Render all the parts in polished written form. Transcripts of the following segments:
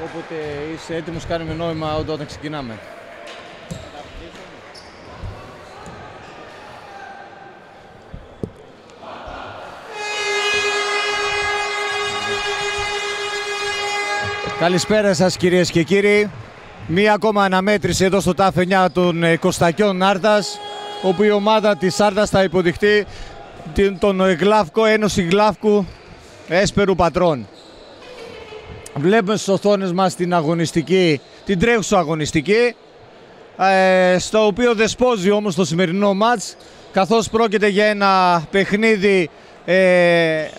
Όποτε είσαι έτοιμος, κάνουμε νόημα όταν ξεκινάμε. Καλησπέρα σας κυρίες και κύριοι. Μία ακόμα αναμέτρηση εδώ στο ΤΑΦ 9 των Κωστακιών Άρτας, όπου η ομάδα της Άρτας θα υποδειχτεί τον Γλαύκο, Ένωση Γλαύκου Έσπερου Πατρών. Βλέπουμε στις οθόνες μας την αγωνιστική, την τρέχουσα αγωνιστική, στο οποίο δεσπόζει όμως το σημερινό μάτς, καθώς πρόκειται για ένα παιχνίδι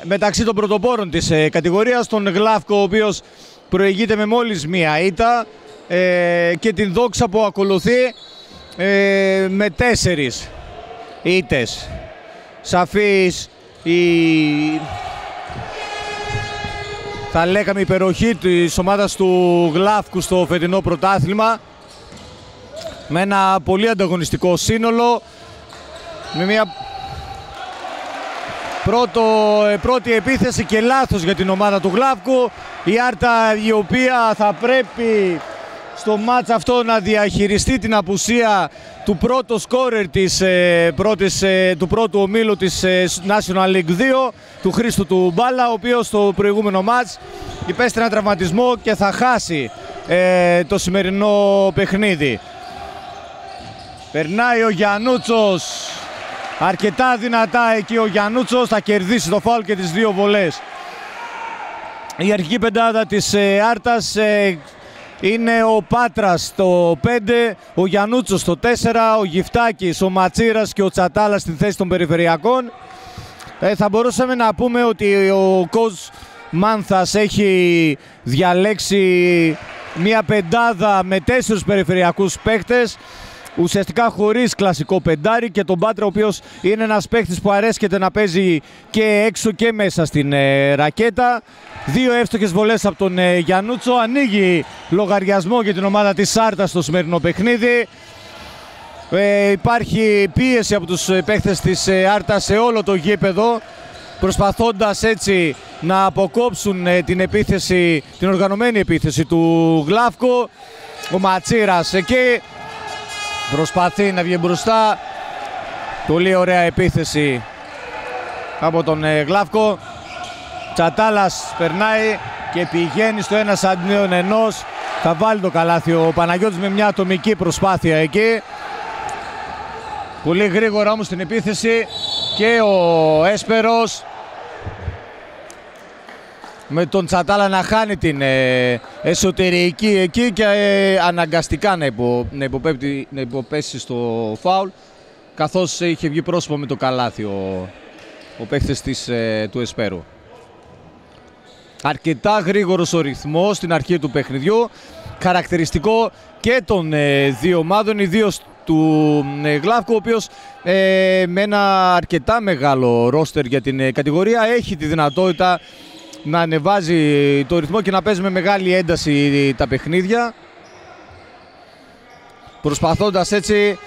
μεταξύ των πρωτοπόρων της κατηγορίας, τον Γλαύκο, ο οποίος προηγείται με μόλις μία ήττα, και την Δόξα που ακολουθεί με 4 ήττες. Σαφής θα λέγαμε η υπεροχή της ομάδας του Γλαύκου στο φετινό πρωτάθλημα, με ένα πολύ ανταγωνιστικό σύνολο, με μια πρώτη επίθεση και λάθος για την ομάδα του Γλαύκου. Η Άρτα, η οποία θα πρέπει στο μάτς αυτό να διαχειριστεί την απουσία του πρώτου σκόρερ του πρώτου ομίλου της National League 2, του Χρήστου του Μπάλα, ο οποίος στο προηγούμενο μάτς υπέστη ένα τραυματισμό και θα χάσει το σημερινό παιχνίδι. Περνάει ο Γιαννούτσος, αρκετά δυνατά εκεί ο Γιαννούτσος, θα κερδίσει το φάουλ και τις 2 βολές. Η αρχική πεντάδα της Άρτας είναι ο Πάτρας στο 5, ο Γιαννούτσος στο 4, ο Γυφτάκης, ο Ματσίρας και ο Τσατάλας στην θέση των περιφερειακών. Θα μπορούσαμε να πούμε ότι ο coach Μάνθας έχει διαλέξει μια πεντάδα με 4 περιφερειακούς παίκτες, ουσιαστικά χωρίς κλασικό πεντάρι, και τον Πάτρα, ο οποίος είναι ένας παίκτης που αρέσκεται να παίζει και έξω και μέσα στην ρακέτα. 2 εύστοχες βολές από τον Γιαννούτσο. Ανοίγει λογαριασμό για την ομάδα της Άρτας στο σημερινό παιχνίδι. Υπάρχει πίεση από τους παίκτες της Άρτας σε όλο το γήπεδο, προσπαθώντας έτσι να αποκόψουν την οργανωμένη επίθεση του Γλαύκου. Ο Ματσίρας εκεί προσπαθεί να βγει μπροστά. Πολύ ωραία επίθεση από τον Γλαύκο. Τσατάλας περνάει και πηγαίνει στο 1-1. Θα βάλει το καλάθι ο Παναγιώτης με μια ατομική προσπάθεια εκεί. Πολύ γρήγορα όμως στην επίθεση και ο Έσπερος, με τον Τσατάλα να χάνει την εσωτερική εκεί και αναγκαστικά να υποπέσει στο φάουλ, καθώς είχε βγει πρόσωπο με το καλάθι ο παίκτης του Εσπέρου. Αρκετά γρήγορος ο ρυθμός στην αρχή του παιχνιδιού, χαρακτηριστικό και των δύο ομάδων, ιδίως του Γλαύκου, ο οποίος με ένα αρκετά μεγάλο ρόστερ για την κατηγορία έχει τη δυνατότητα να ανεβάζει το ρυθμό και να παίζει με μεγάλη ένταση τα παιχνίδια, προσπαθώντας έτσι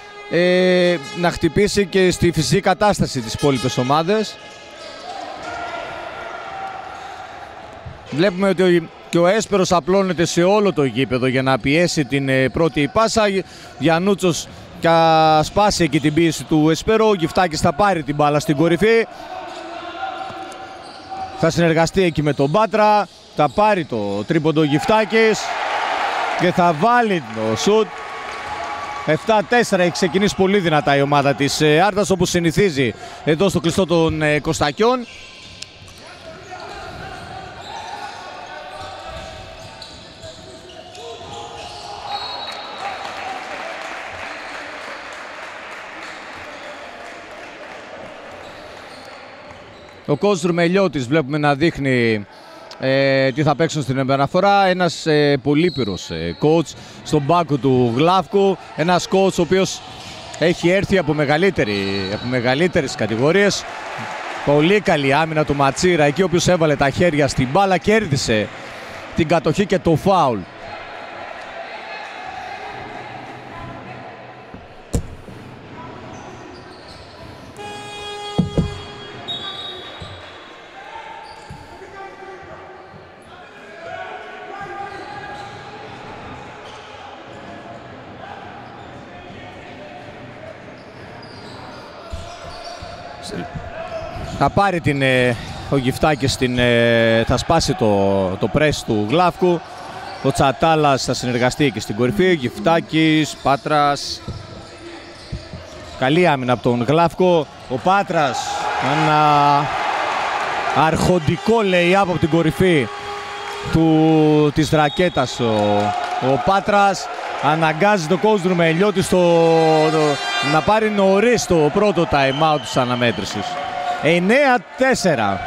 να χτυπήσει και στη φυσική κατάσταση τις υπόλοιπες ομάδες. Βλέπουμε ότι και ο Έσπερος απλώνεται σε όλο το γήπεδο για να πιέσει την πρώτη πάσα. Γιαννούτσος και σπάσει εκεί την πίεση του Εσπέρου. Ο Γυφτάκης θα πάρει την μπάλα στην κορυφή. Θα συνεργαστεί εκεί με τον Πάτρα. Θα πάρει το τρίποντο Γυφτάκης και θα βάλει το σουτ. 7-4, έχει ξεκινήσει πολύ δυνατά η ομάδα της Άρτας, όπως συνηθίζει εδώ στο κλειστό των Κωστακιών. Ο coach Ρουμελιώτης βλέπουμε να δείχνει τι θα παίξουν στην επαναφορά. Ένας πολύπειρος coach στον πάγκο του Γλαύκου. Ένας coach ο οποίος έχει έρθει από μεγαλύτερες κατηγορίες. Πολύ καλή άμυνα του Ματσίρα, εκεί ο οποίος έβαλε τα χέρια στην μπάλα, κέρδισε την κατοχή και το φάουλ. Θα πάρει ο Γιφτάκης, θα σπάσει το πρέσ του Γλαύκου. Ο Τσατάλας θα συνεργαστεί και στην κορυφή. Γιφτάκης, Πάτρας. Καλή άμυνα από τον Γλαύκο. Ο Πάτρας, ένα αρχοντικό λέει από την κορυφή της ρακέτας. Ο Πάτρας αναγκάζει το coach Ρουμελιώτη να πάρει νωρίς το πρώτο time out της αναμέτρησης. 9-4.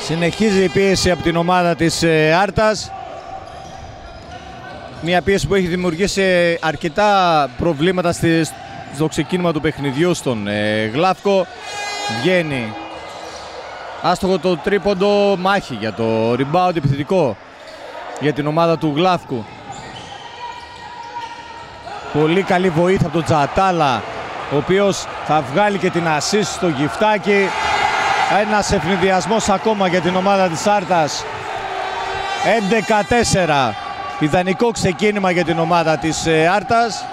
Συνεχίζει η πίεση από την ομάδα της Άρτας. Μια πίεση που έχει δημιουργήσει αρκετά προβλήματα στο ξεκίνημα του παιχνιδιού στον Γλαύκο. Βγαίνει άστοχο το τρίποντο, μάχη για το rebound επιθετικό για την ομάδα του Γλαύκου. Πολύ καλή βοήθεια από τον Τζατάλα, ο οποίος θα βγάλει και την assist στο Γιφτάκι. Ένας ευνηδιασμός ακόμα για την ομάδα της Άρτας. 11-4. Ιδανικό ξεκίνημα για την ομάδα της Άρτας.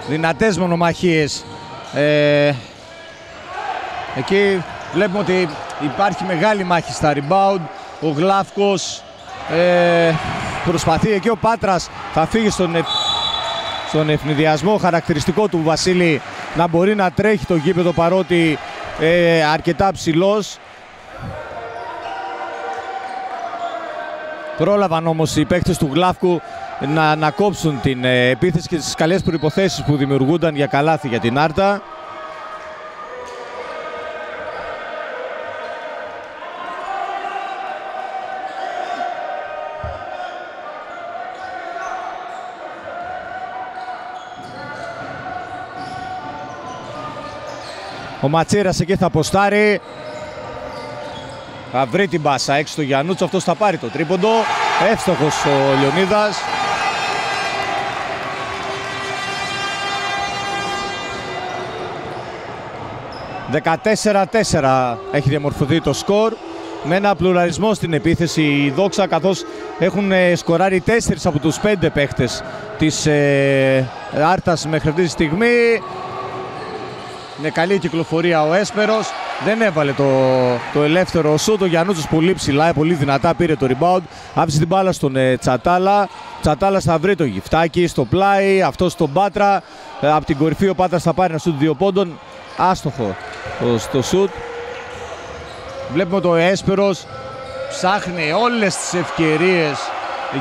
Δυνατές μονομαχίες. Εκεί βλέπουμε ότι υπάρχει μεγάλη μάχη στα rebound. Ο Γλαύκος προσπαθεί, εκεί ο Πάτρας θα φύγει στον ευνηδιασμό. Χαρακτηριστικό του Βασίλη να μπορεί να τρέχει το γήπεδο παρότι αρκετά ψηλός. Πρόλαβαν όμως οι παίκτες του Γλαύκου να κόψουν την επίθεση και τις καλές προϋποθέσεις που δημιουργούνταν για καλάθι για την Άρτα. Ο Ματσίρας εκεί θα αποστάρει. Θα βρει την μπάσα έξω στο Γιαννούτσο. Αυτός θα πάρει το τρίποντο. Εύστοχος ο Λεωνίδας. «14-4» έχει διαμορφωθεί το σκορ. Με ένα πλουραλισμό στην επίθεση η Δόξα, καθώς έχουν σκοράρει 4 από τους 5 παίχτες της Άρτας μέχρι αυτή τη στιγμή. Είναι καλή κυκλοφορία ο Έσπερος. Δεν έβαλε το ελεύθερο σούτ. Ο Γιαννούτσος πολύ ψηλά, πολύ δυνατά πήρε το rebound. Άφησε την μπάλα στον Τσατάλα. Τσατάλας θα βρει το Γιφτάκι στο πλάι. Αυτό στον Πάτρα. Από την κορυφή ο Πάτρας θα πάρει ένα σούτ 2 πόντων. Άστοχο στο σούτ. Βλέπουμε το Έσπερος ψάχνει όλες τις ευκαιρίες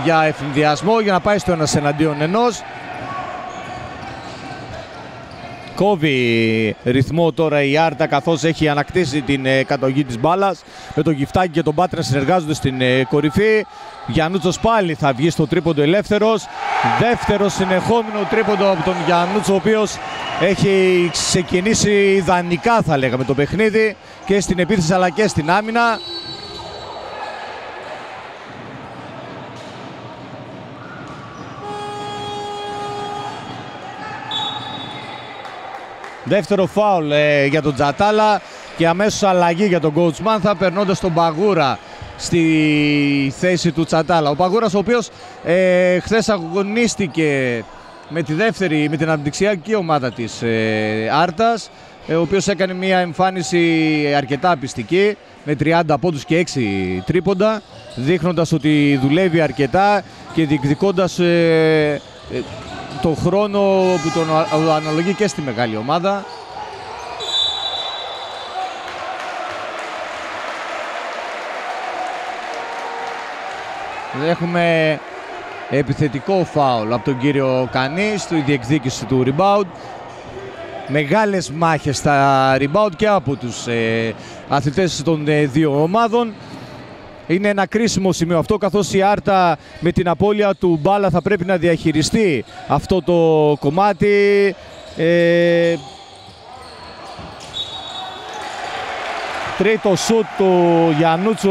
για ευνηδιασμό για να πάει στο ένας εναντίον ενός. Κόβει ρυθμό τώρα η Άρτα καθώς έχει ανακτήσει την κατοχή της μπάλας. Με τον Γιφτάκη και τον Πάτρα συνεργάζονται στην κορυφή. Γιαννούτσος πάλι θα βγει στο τρίποντο ελεύθερος. Δεύτερο συνεχόμενο τρίποντο από τον Γιαννούτσο, ο οποίος έχει ξεκινήσει ιδανικά θα λέγαμε το παιχνίδι και στην επίθεση αλλά και στην άμυνα. Δεύτερο φάουλ για τον Τζατάλα και αμέσως αλλαγή για τον coach Mantha, περνώντας τον Παγούρα στη θέση του Τσατάλα. Ο Παγούρας ο οποίος χθες αγωνίστηκε με την αναπτυξιακή ομάδα της Άρτας, ο οποίος έκανε μια εμφάνιση αρκετά πιστική με 30 πόντους και 6 τρίποντα, δείχνοντας ότι δουλεύει αρκετά και διεκδικώντας το χρόνο που τον αναλογεί και στη μεγάλη ομάδα. Έχουμε επιθετικό φάουλ από τον κύριο Κανή στη διεκδίκηση του rebound. Μεγάλες μάχες στα rebound και από τους αθλητές των δύο ομάδων. Είναι ένα κρίσιμο σημείο αυτό, καθώς η Άρτα με την απώλεια του μπάλα θα πρέπει να διαχειριστεί αυτό το κομμάτι. Τρίτο σούτ του Γιαννούτσου,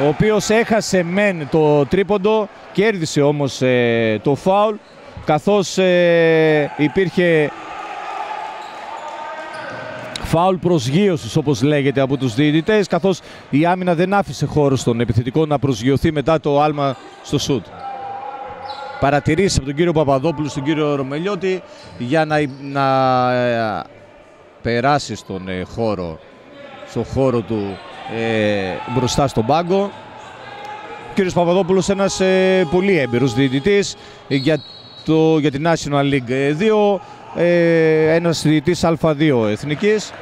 ο οποίος έχασε μεν το τρίποντο, κέρδισε όμως το φάουλ, καθώς υπήρχε φάουλ προσγείωσης όπως λέγεται από τους διαιτητές, καθώς η άμυνα δεν άφησε χώρο στον επιθετικό να προσγειωθεί μετά το άλμα στο σούτ. Παρατηρήσεις από τον κύριο Παπαδόπουλο στον κύριο Ρωμελιώτη για να περάσει στον χώρο του μπροστά στον πάγκο. Ο κύριος Παπαδόπουλος ένας πολύ έμπειρος διαιτητής για την National League 2, ένας διαιτητής Α2 εθνικής.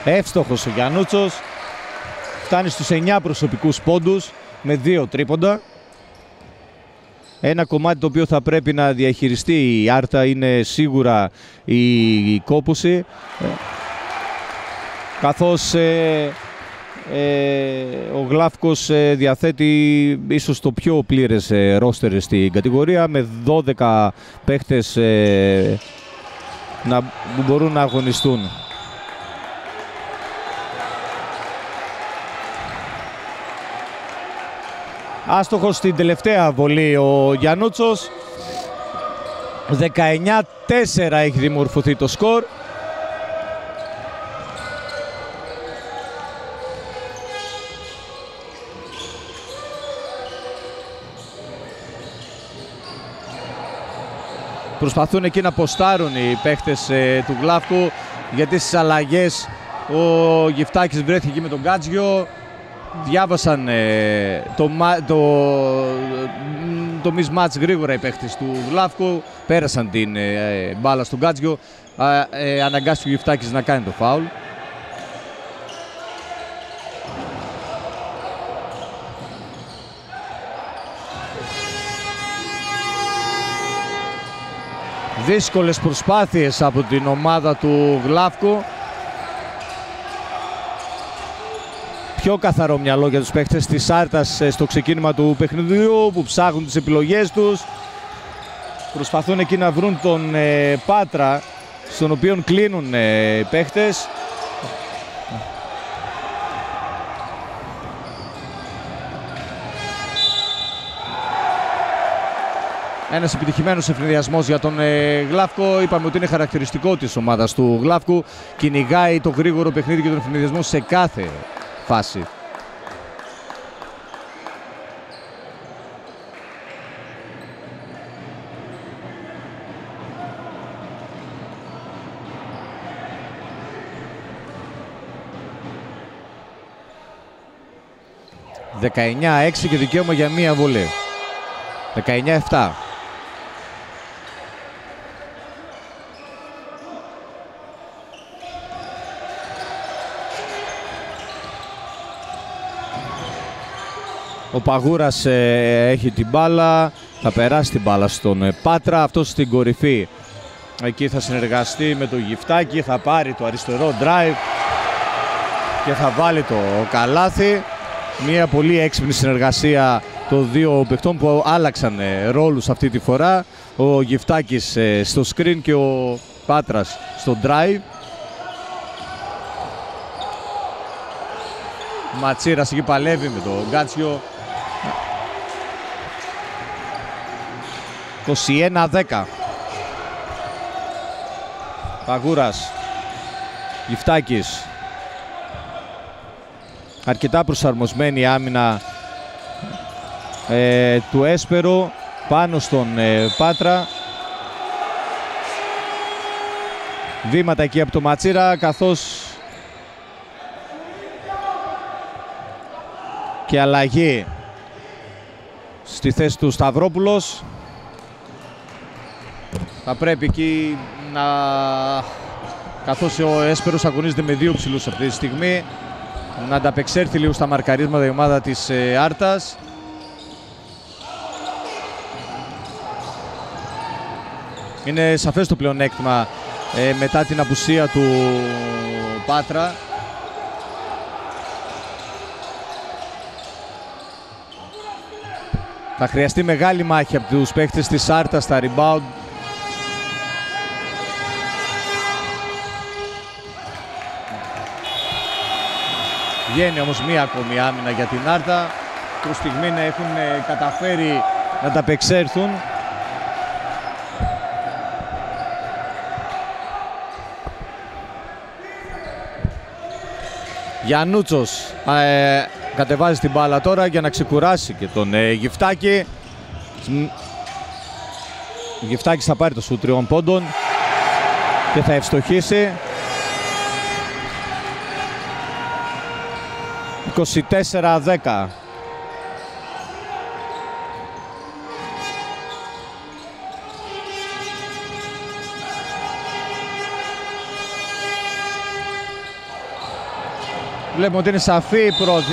Εύστοχος ο Γιαννούτσος, φτάνει στους 9 προσωπικούς πόντους με 2 τρίποντα. Ένα κομμάτι το οποίο θα πρέπει να διαχειριστεί η Άρτα είναι σίγουρα η κόπωση, καθώς ο Γλάφκος διαθέτει ίσως το πιο πλήρες ρόστερ στην κατηγορία, με 12 παίχτες που μπορούν να αγωνιστούν. Άστοχος στην τελευταία βολή ο Γιαννούτσος. 19-4 έχει δημορφωθεί το σκορ. Προσπαθούν εκεί να ποστάρουν οι παίχτες του Γλάφκου, γιατί στις αλλαγές ο Γιφτάκης βρέθηκε εκεί με τον Γκάτζιο. Διάβασαν το mismatch γρήγορα οι παίχτες του Γλάφκου, πέρασαν την μπάλα στον Γκάτζιο, αναγκάστηκε ο Γιφτάκης να κάνει το φάουλ. Δύσκολες προσπάθειες από την ομάδα του Γλάφκου. Πιο καθαρό μυαλό για τους παίχτες της Άρτας στο ξεκίνημα του παιχνιδιού, που ψάχνουν τις επιλογές τους. Προσπαθούν εκεί να βρουν τον Πάτρα, στον οποίο κλείνουν οι παίχτες. Ένας επιτυχημένος ευνηδιασμός για τον Γλάφκο. Είπαμε ότι είναι χαρακτηριστικό της ομάδας του Γλάφκου. Κυνηγάει το γρήγορο παιχνίδι και τον ευνηδιασμό σε κάθε φάση. 19-6 και δικαίωμα για μία βολή. 19-7. Ο Παγούρας έχει την μπάλα, θα περάσει την μπάλα στον Πάτρα, αυτός στην κορυφή. Εκεί θα συνεργαστεί με το Γιφτάκη, θα πάρει το αριστερό drive και θα βάλει το καλάθι. Μια πολύ έξυπνη συνεργασία των δύο παιχτών που άλλαξαν ρόλους αυτή τη φορά. Ο Γιφτάκης στο screen και ο Πάτρας στο drive. Ματσίρας εκεί παλεύει με τον Γκάτσιο. 21-10. Παγούρας, Γιφτάκης. Αρκετά προσαρμοσμένη άμυνα του Έσπερου πάνω στον Πάτρα. Βήματα εκεί από το Ματσίρα, καθώς και αλλαγή στη θέση του Σταυρόπουλος. Θα πρέπει εκεί να, καθώς ο Έσπερος αγωνίζεται με δύο ψηλούς αυτή τη στιγμή, να ανταπεξέλθει λίγο στα μαρκαρίσματα η ομάδα της Άρτας. Είναι σαφές το πλεονέκτημα μετά την απουσία του Πάτρα. Θα χρειαστεί μεγάλη μάχη από τους παίκτες της Άρτας στα rebound. Βγαίνει όμως μία ακόμη άμυνα για την Άρτα. Προς στιγμή να έχουν καταφέρει να τα απεξέλθουν. Γιαννούτσος κατεβάζει την μπάλα τώρα για να ξεκουράσει και τον Γιφτάκη. Ο Γιφτάκης θα πάρει το σου 3 πόντων και θα ευστοχίσει. 24-10. Βλέπουμε ότι είναι σαφή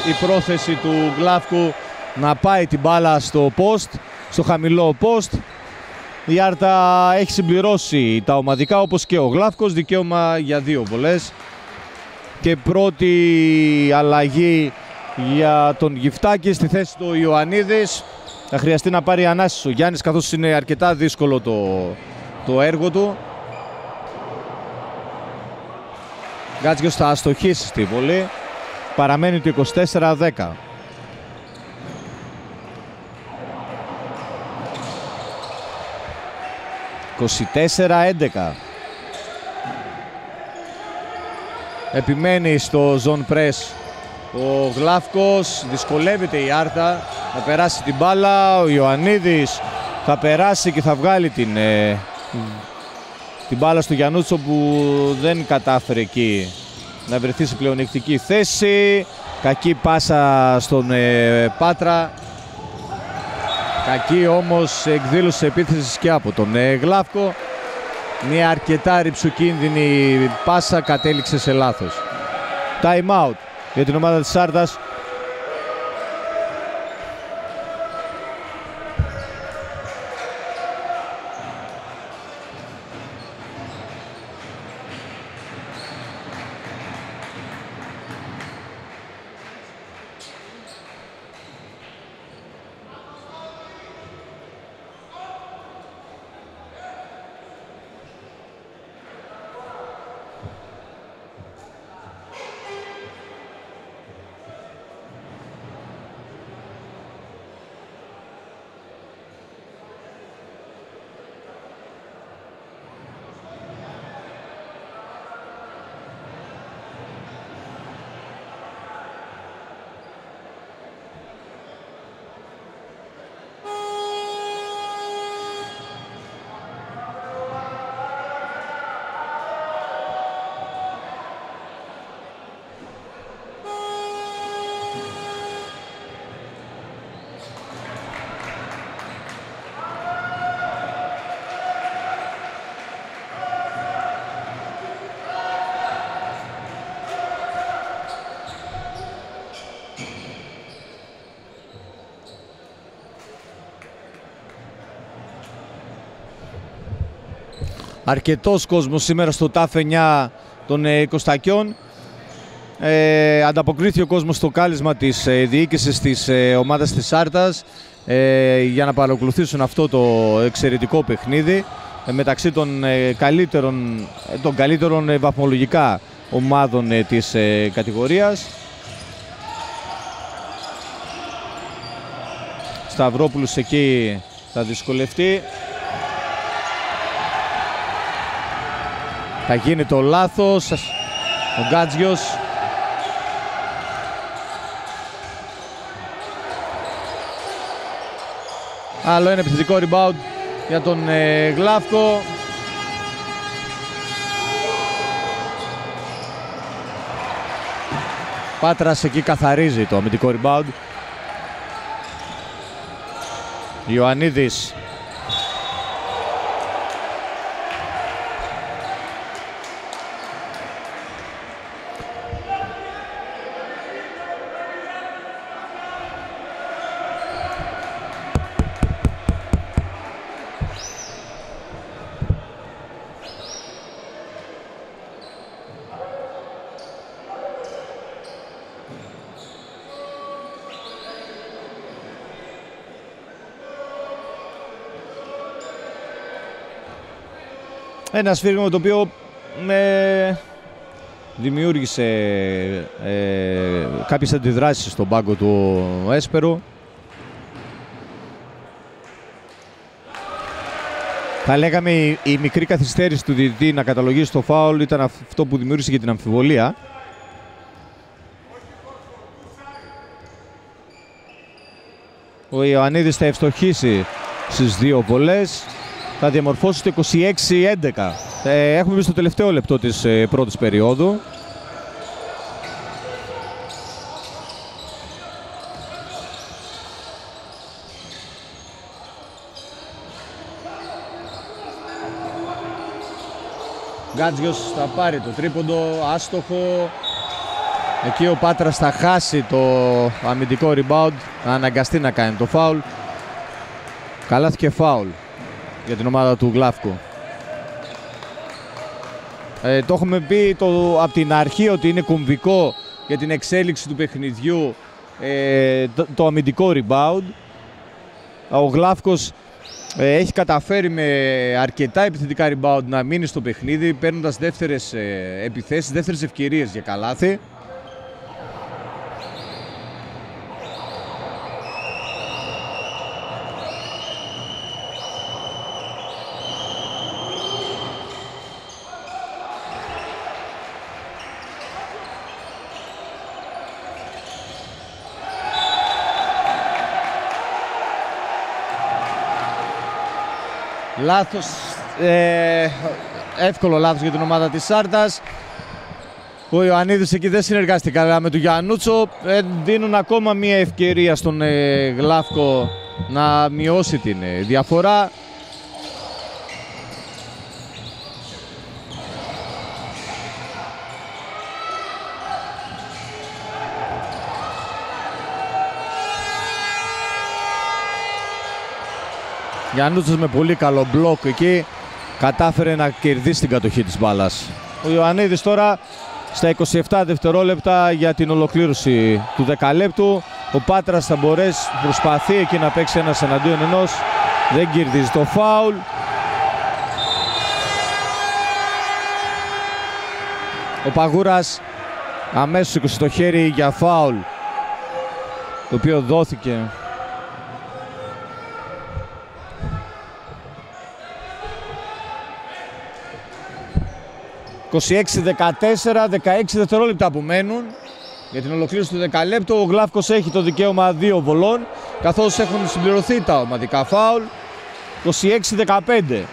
η πρόθεση του Γλάφκου να πάει την μπάλα στο post, στο χαμηλό post. Η Άρτα έχει συμπληρώσει τα ομαδικά, όπως και ο Γλάφκος, δικαίωμα για 2 βολές. Και πρώτη αλλαγή για τον Γιφτάκη, στη θέση του Ιωαννίδης. Θα χρειαστεί να πάρει ανάσης ο Γιάννης, καθώς είναι αρκετά δύσκολο το έργο του. Γκάτσιος θα αστοχίσει στη βολή. Παραμένει το 24-10. Επιμένει στο zone press ο Γλάφκος, δυσκολεύεται η Άρτα να περάσει την μπάλα. Ο Ιωαννίδης θα περάσει και θα βγάλει την μπάλα στο Γιαννούτσο, που δεν κατάφερε εκεί να βρεθεί σε πλεονεκτική θέση. Κακή πάσα στον Πάτρα. Κακή όμως εκδήλωση επίθεσης και από τον Γλάφκο. Μια αρκετά ρυψοκίνδυνη πάσα κατέληξε σε λάθος. Time out για την ομάδα της Άρτας. αρκετός κόσμος σήμερα στο ΤΑΦ 9 των Κωστακιών. Ανταποκρίθηκε ο κόσμος στο κάλεσμα της διοίκησης της ομάδας της Άρτας για να παρακολουθήσουν αυτό το εξαιρετικό παιχνίδι μεταξύ των καλύτερων βαθμολογικά ομάδων της κατηγορίας. Σταυρόπουλος εκεί θα δυσκολευτεί. Θα γίνει το λάθος. Ο Γκάτζιος. Άλλο ένα επιθετικό rebound για τον Γλάφκο. Πάτρας εκεί καθαρίζει το αμυντικό rebound. Ιωαννίδης. Ένα σφύριγμα το οποίο δημιούργησε κάποιες αντιδράσεις στον πάγκο του Έσπερου. Θα λέγαμε η μικρή καθυστέρηση του διαιτητή να καταλογίσει το φάουλ ήταν αυτό που δημιούργησε και την αμφιβολία. Ο Ιωαννίδης θα ευστοχίσει στις δύο βολές. Θα διαμορφώσει το 26-11. Έχουμε μπει στο τελευταίο λεπτό της πρώτης περίοδου. Γκάτζιος θα πάρει το τρίποντο, άστοχο. Εκεί ο Πάτρας θα χάσει το αμυντικό rebound, θα αναγκαστεί να κάνει το φάουλ. Καλάθι και φάουλ για την ομάδα του Γλάφκου. Το έχουμε πει από την αρχή ότι είναι κομβικό για την εξέλιξη του παιχνιδιού το αμυντικό rebound. Ο Γλάφκος έχει καταφέρει με αρκετά επιθετικά rebound να μείνει στο παιχνίδι, παίρνοντας δεύτερες επιθέσεις, δεύτερες ευκαιρίες για καλάθι. Λάθος, εύκολο λάθος για την ομάδα της Άρτας. Ο Ιωαννίδης εκεί δεν συνεργάστηκε καλά με τον Γιαννούτσο. Δίνουν ακόμα μία ευκαιρία στον Γλάφκο να μειώσει την διαφορά. Γιαννούτσος με πολύ καλό μπλοκ εκεί κατάφερε να κερδίσει την κατοχή της μπάλας. Ο Ιωαννίδης τώρα στα 27 δευτερόλεπτα για την ολοκλήρωση του δεκαλέπτου. Ο Πάτρας θα μπορέσει, προσπαθεί εκεί να παίξει ένας εναντίον ενός. Δεν κερδίζει το φάουλ. Ο Παγούρας αμέσως σήκωσε το χέρι για φάουλ, το οποίο δόθηκε. 26-14, 16 δευτερόλεπτα που μένουν για την ολοκλήρωση του δεκαλέπτου. Ο Γλάφκος έχει το δικαίωμα 2 βολών, καθώς έχουν συμπληρωθεί τα ομαδικά φάουλ. 26-15.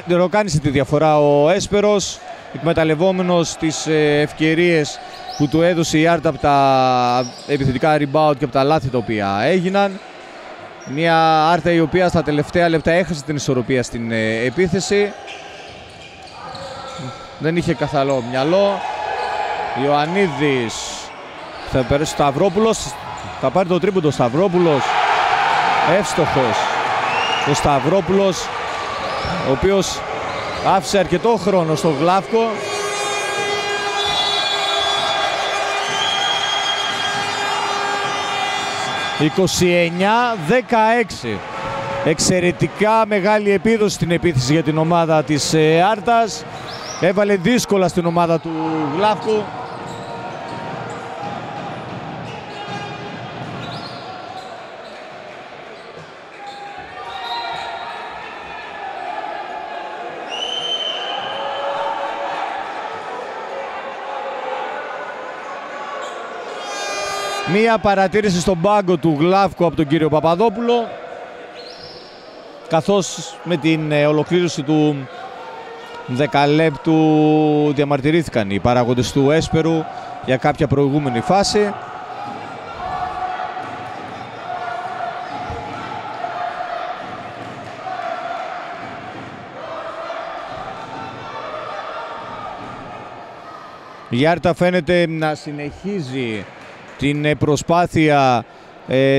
Ροκάνησε τη διαφορά ο Έσπερος, εκμεταλλευόμενος τις ευκαιρίες που του έδωσε η Άρτα από τα επιθετικά rebound και από τα λάθη τα οποία έγιναν. Μια Άρτα η οποία στα τελευταία λεπτά έχασε την ισορροπία στην επίθεση. δεν είχε καθαρό μυαλό. Ιωαννίδης, θα περάσει ο Σταυρόπουλος, θα πάρει το τρίποντο ο Σταυρόπουλος, εύστοχος ο Σταυρόπουλος, ο οποίος άφησε αρκετό χρόνο στο Γλαύκο. «29-16». Εξαιρετικά μεγάλη επίδοση στην επίθεση για την ομάδα της Άρτας. Έβαλε δύσκολα στην ομάδα του Γλαύκου. Μία παρατήρηση στον πάγκο του Γλαύκου από τον κύριο Παπαδόπουλο, καθώς με την ολοκλήρωση του 10 λεπτού διαμαρτυρήθηκαν οι παράγοντες του Έσπερου για κάποια προηγούμενη φάση. Η Άρτα φαίνεται να συνεχίζει την προσπάθεια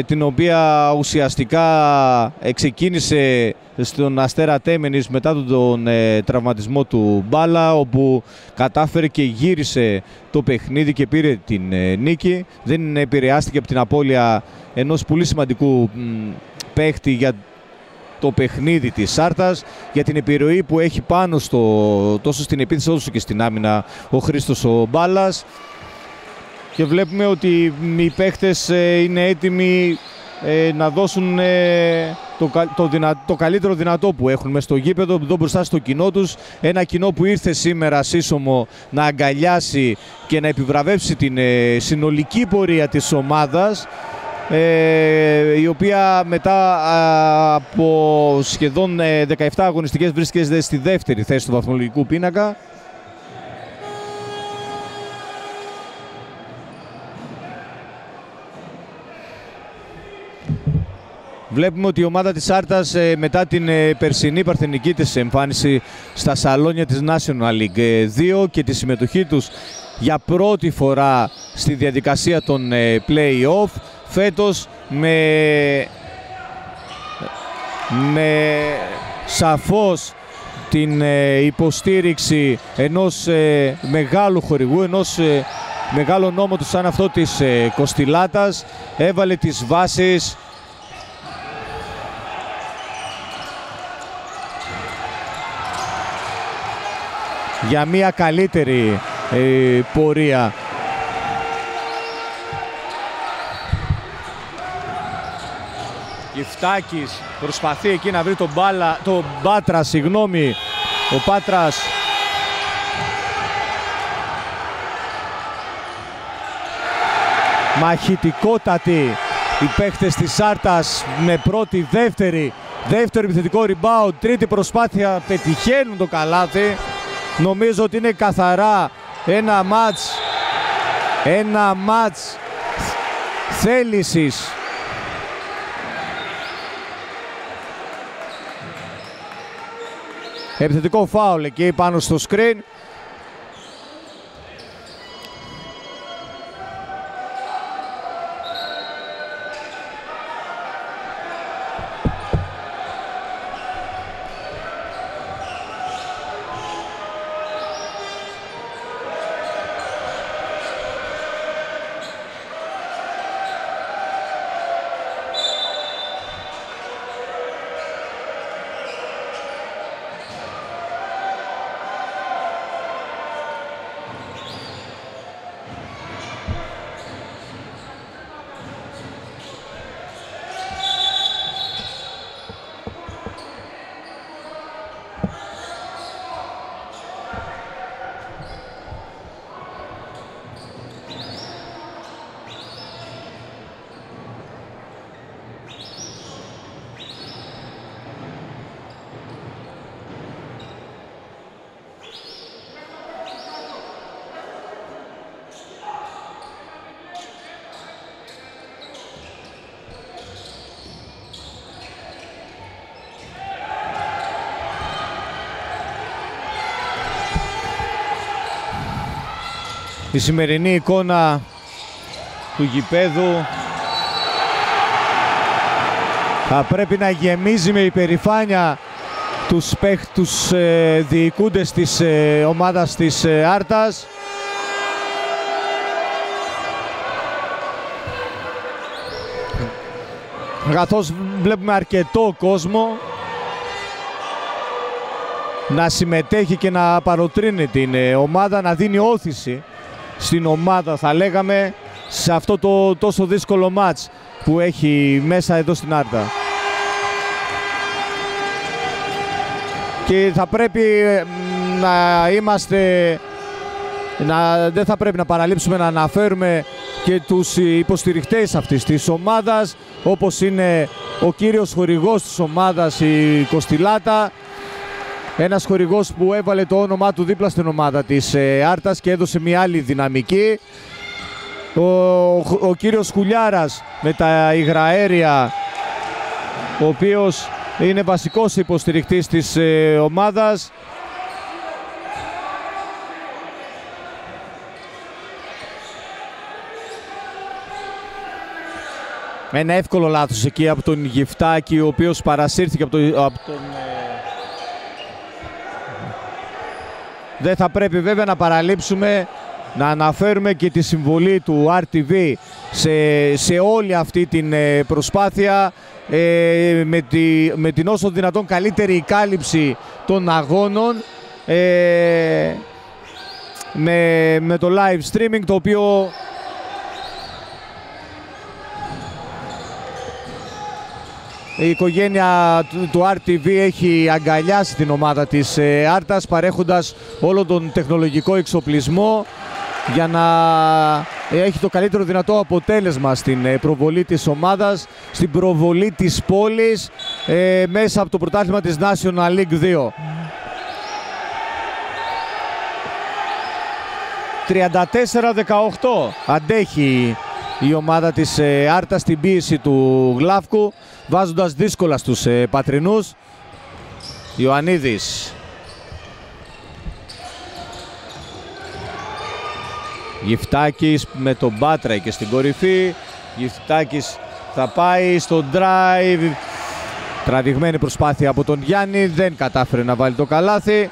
την οποία ουσιαστικά ξεκίνησε στον Αστέρα Τέμενης μετά τον τραυματισμό του Μπάλα, όπου κατάφερε και γύρισε το παιχνίδι και πήρε την νίκη. Δεν επηρεάστηκε από την απώλεια ενός πολύ σημαντικού παίχτη για το παιχνίδι της Άρτας, για την επιρροή που έχει πάνω τόσο στην επίθεση όσο και στην άμυνα ο Χρήστος ο Μπάλας. Και βλέπουμε ότι οι παίχτες είναι έτοιμοι να δώσουν το καλύτερο δυνατό που έχουν μες στο γήπεδο, εδώ μπροστά στο κοινό τους. Ένα κοινό που ήρθε σήμερα σύσσωμο να αγκαλιάσει και να επιβραβεύσει την συνολική πορεία της ομάδας, η οποία μετά από σχεδόν 17 αγωνιστικές βρίσκεται στη δεύτερη θέση του βαθμολογικού πίνακα. Βλέπουμε ότι η ομάδα της Άρτας μετά την περσινή παρθενική της εμφάνιση στα σαλόνια της National League 2 και τη συμμετοχή τους για πρώτη φορά στη διαδικασία των play-off, φέτος με σαφώς την υποστήριξη ενός μεγάλου χορηγού, ενός μεγάλου ονόματος σαν αυτό της Κοστιλάτας, έβαλε τις βάσεις για μια καλύτερη πορεία. Γιφτάκης προσπαθεί εκεί να βρει τον Πάτρα, συγγνώμη. Ο Πάτρας μαχητικότατοι οι παίχτες της Άρτας με πρώτη, δεύτερο επιθετικό rebound, τρίτη προσπάθεια, πετυχαίνουν το καλάθι. Νομίζω ότι είναι καθαρά ένα μάτς θέλησης. Επιθετικό φάουλ εκεί πάνω στο screen. η σημερινή εικόνα του γηπέδου θα πρέπει να γεμίζει με υπερηφάνεια τους διοικούντες της ομάδας της Άρτας. Καθώς βλέπουμε αρκετό κόσμο να συμμετέχει και να παροτρύνει την ομάδα, να δίνει όθηση στην ομάδα, θα λέγαμε, σε αυτό το τόσο δύσκολο μάτς που έχει μέσα εδώ στην Άρτα. Και θα πρέπει να είμαστε, δεν θα πρέπει να παραλείψουμε να αναφέρουμε και τους υποστηριχτές αυτής της ομάδας, όπως είναι ο κύριος χορηγός της ομάδας, η Κοστιλάτα, ένας χορηγός που έβαλε το όνομά του δίπλα στην ομάδα της Άρτας και έδωσε μια άλλη δυναμική. Ο κύριος Χουλιάρας με τα υγραέρια, ο οποίος είναι βασικός υποστηρικτής της ομάδας. Ένα εύκολο λάθος εκεί από τον Γυφτάκη, ο οποίος παρασύρθηκε από τον... Δεν θα πρέπει βέβαια να παραλείψουμε να αναφέρουμε και τη συμβολή του RTV σε όλη αυτή την προσπάθεια, με την όσο δυνατόν καλύτερη κάλυψη των αγώνων, με το live streaming, το οποίο η οικογένεια του RTV έχει αγκαλιάσει την ομάδα της Άρτας, παρέχοντας όλο τον τεχνολογικό εξοπλισμό για να έχει το καλύτερο δυνατό αποτέλεσμα στην προβολή της ομάδας, στην προβολή της πόλης μέσα από το πρωτάθλημα της National League 2. 34-18 αντέχει η ομάδα της Άρτας στην πίεση του Γλάφκου, βάζοντας δύσκολα στους πατρινούς. Ιωαννίδης. Γυφτάκης με τον Μπάτρα και στην κορυφή. Γυφτάκης θα πάει στο drive. Τραβηγμένη προσπάθεια από τον Γιάννη, δεν κατάφερε να βάλει το καλάθι.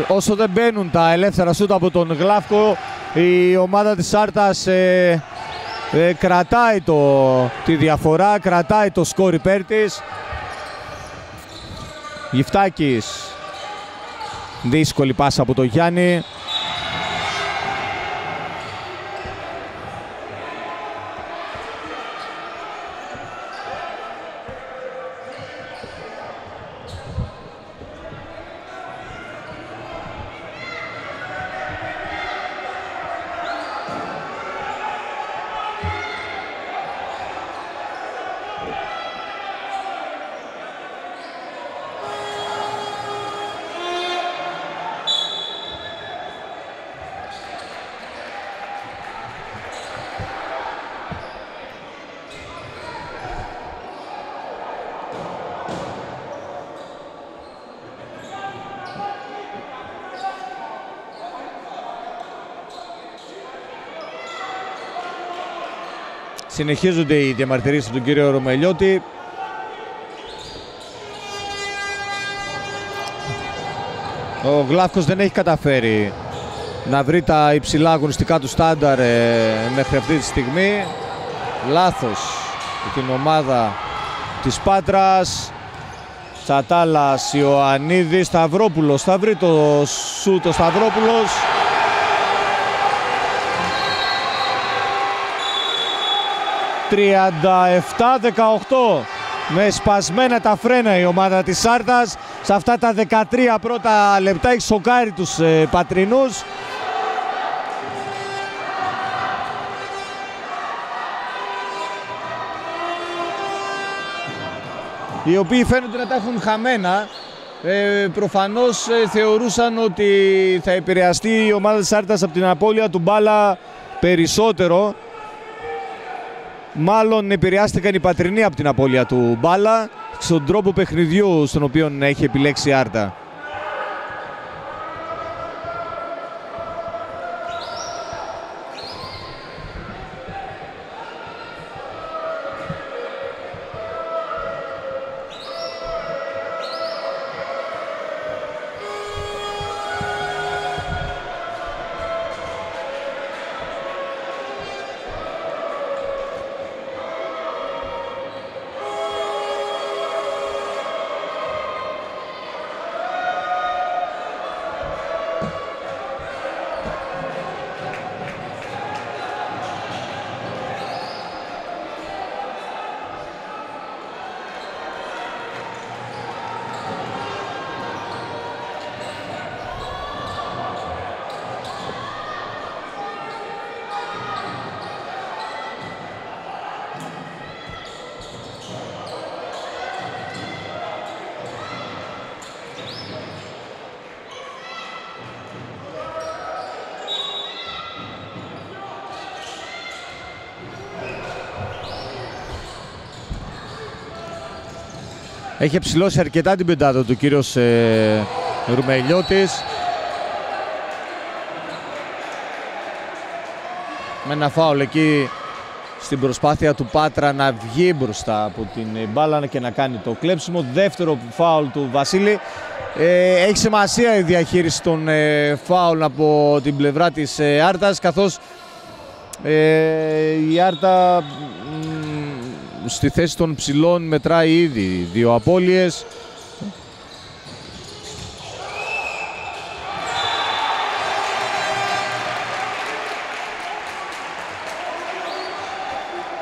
Όσο δεν μπαίνουν τα ελεύθερα σούτ από τον Γλάφκο, η ομάδα της Άρτας κρατάει τη διαφορά, κρατάει το σκορ υπέρ της. Γυφτάκης, δύσκολη πάσα από τον Γιάννη. Συνεχίζονται οι διαμαρτυρίες του κύριο Ρωμελιώτη. Ο Γλάφκος δεν έχει καταφέρει να βρει τα υψηλά αγωνιστικά του στάνταρ μέχρι αυτή τη στιγμή. Λάθος για την ομάδα της Πάτρας. Τσατάλας, Ιωαννίδης, Σταυρόπουλος. Θα βρει το σούτ ο Σταυρόπουλος. «37-18» με σπασμένα τα φρένα η ομάδα της Άρτας. Σε αυτά τα 13 πρώτα λεπτά έχει σοκάρει τους πατρινούς. Οι οποίοι φαίνονται να τα έχουν χαμένα. Προφανώς θεωρούσαν ότι θα επηρεαστεί η ομάδα της Άρτας από την απώλεια του μπάλα περισσότερο. Μάλλον επηρεάστηκαν οι πατρινοί από την απώλεια του μπάλα στον τρόπο παιχνιδιού στον οποίο έχει επιλέξει η Άρτα. Έχει ψηλώσει αρκετά την πεντάδα του κύριος Ρουμελιώτης. Με ένα φάουλ εκεί στην προσπάθεια του Πάτρα να βγει μπροστά από την μπάλα και να κάνει το κλέψιμο. Δεύτερο φάουλ του Βασίλη. Έχει σημασία η διαχείριση των φάουλ από την πλευρά της Άρτας, καθώς η Άρτα στη θέση των ψηλών μετράει ήδη 2 απώλειες.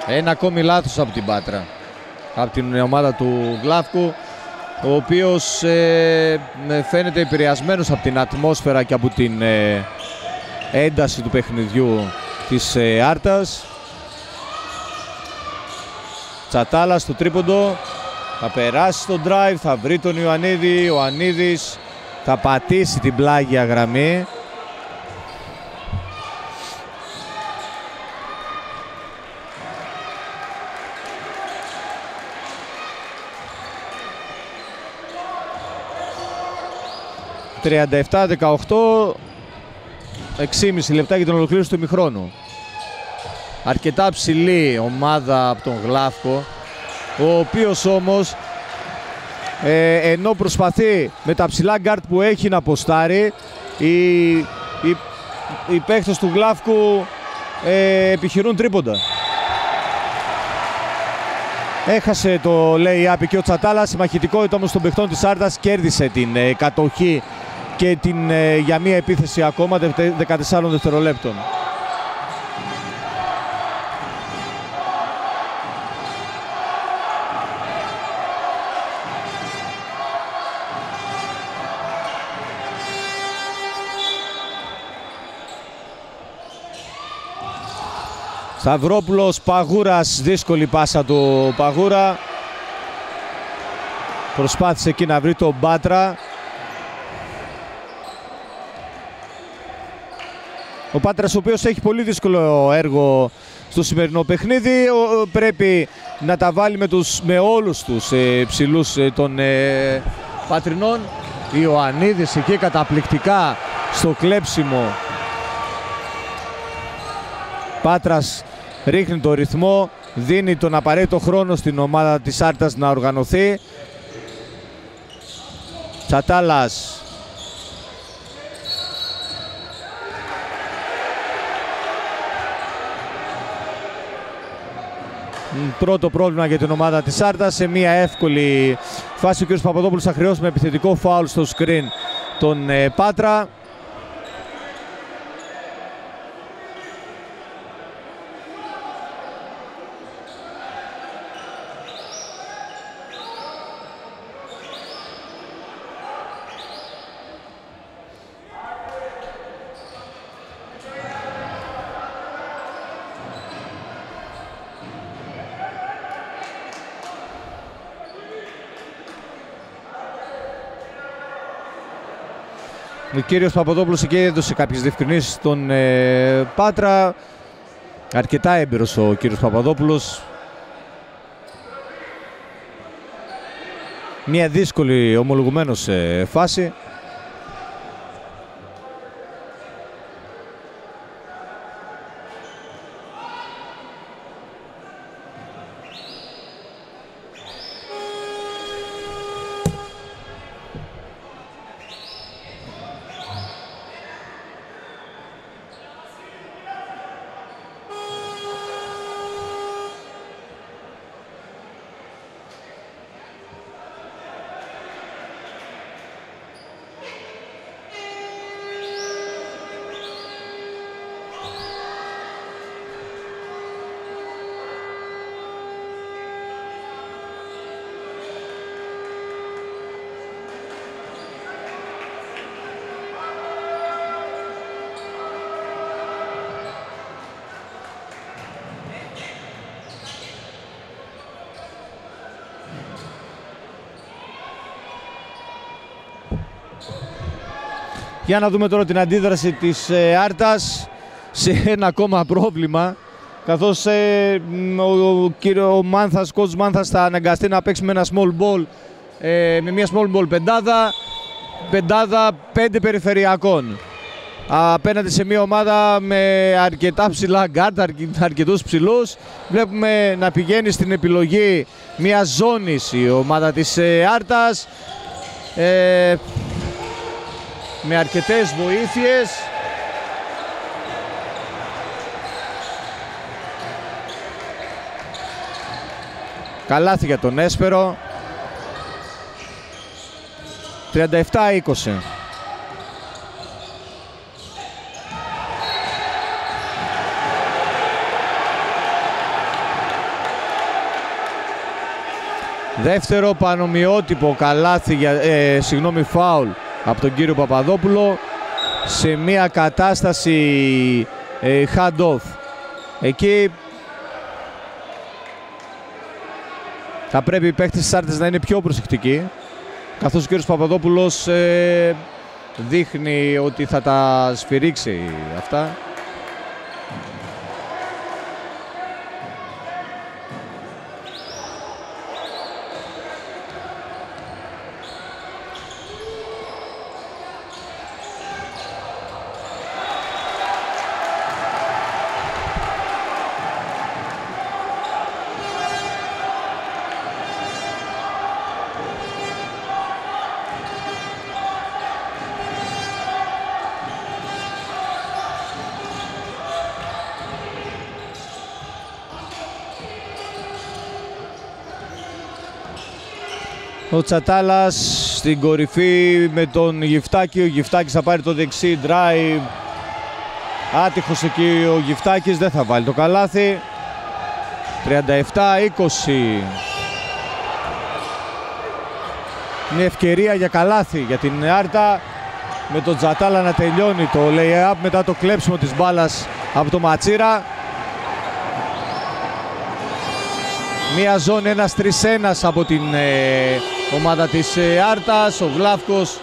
Ένα ακόμη λάθος από την Πάτρα, από την ομάδα του Γλάφκου, ο οποίος φαίνεται επηρεασμένος από την ατμόσφαιρα και από την ένταση του παιχνιδιού της Άρτας. Τσατάλα στο τρίποντο, θα περάσει στο drive, θα βρει τον Ιωαννίδη, ο Ιωαννίδης θα πατήσει την πλάγια γραμμή. «37-18», 6,5 λεπτά για την ολοκλήρωση του ημιχρόνου. Αρκετά ψηλή ομάδα από τον Γλάφκο, ο οποίος όμως ενώ προσπαθεί με τα ψηλά γκάρτ που έχει να αποστάρει, οι παίκτες του Γλάφκου επιχειρούν τρίποντα. Έχασε το lay-up και ο Τσατάλας, η μαχητικότητα όμως των παιχτών της Άρτας κέρδισε την κατοχή και για μία επίθεση ακόμα 14 δευτερολέπτων. Σταυρόπουλος, Παγούρας, δύσκολη πάσα του Παγούρα. Προσπάθησε εκεί να βρει τον Πάτρα. Ο Πάτρας, ο οποίος έχει πολύ δύσκολο έργο στο σημερινό παιχνίδι, πρέπει να τα βάλει με όλους τους ψηλούς των Πατρινών. Ιωαννίδης εκεί καταπληκτικά στο κλέψιμο. Πάτρας ρίχνει το ρυθμό, δίνει τον απαραίτητο χρόνο στην ομάδα της Άρτας να οργανωθεί. Τσατάλας. Πρώτο πρόβλημα για την ομάδα της Άρτας. Σε μια εύκολη φάση ο κ. Παπαδόπουλος θα χρεώσει με επιθετικό φάουλ στο screen τον Πάτρα. Ο κύριος Παπαδόπουλος εκεί έδωσε κάποιες διευκρινήσεις στον Πάτρα. Αρκετά έμπειρος ο κύριος Παπαδόπουλος. Μια δύσκολη ομολογουμένως φάση. Για να δούμε τώρα την αντίδραση της Άρτας σε ένα ακόμα πρόβλημα, καθώς ο Μάνθας, coach Μάνθας, θα αναγκαστεί να παίξει με ένα small ball, με μια small ball πεντάδα 5 περιφερειακών απέναντι σε μια ομάδα με αρκετά ψηλά guard, αρκετούς ψηλούς. Βλέπουμε να πηγαίνει στην επιλογή μια ζώνης η ομάδα της Άρτας, με αρκετές βοήθειες. Καλάθι για τον Έσπερο. 37-20. Δεύτερο πανομοιότυπο καλάθι φάουλ από τον κύριο Παπαδόπουλο σε μια κατάσταση hand-off. Εκεί θα πρέπει οι παίκτες της Άρτας να είναι πιο προσεκτικοί, καθώς ο κύριος Παπαδόπουλος δείχνει ότι θα τα σφυρίξει αυτά. Ο Τσατάλας στην κορυφή με τον Γυφτάκη. Ο Γυφτάκης θα πάρει το δεξί drive. Άτυχος εκεί ο Γυφτάκης, δεν θα βάλει το καλάθι. 37-20. Μια ευκαιρία για καλάθι για την Άρτα, με τον Τσατάλα να τελειώνει το lay-up μετά το κλέψιμο της μπάλας από το Ματσίρα. Μια ζώνη 1-3-1 από την ομάδα της Άρτας. Ο Γλάφκος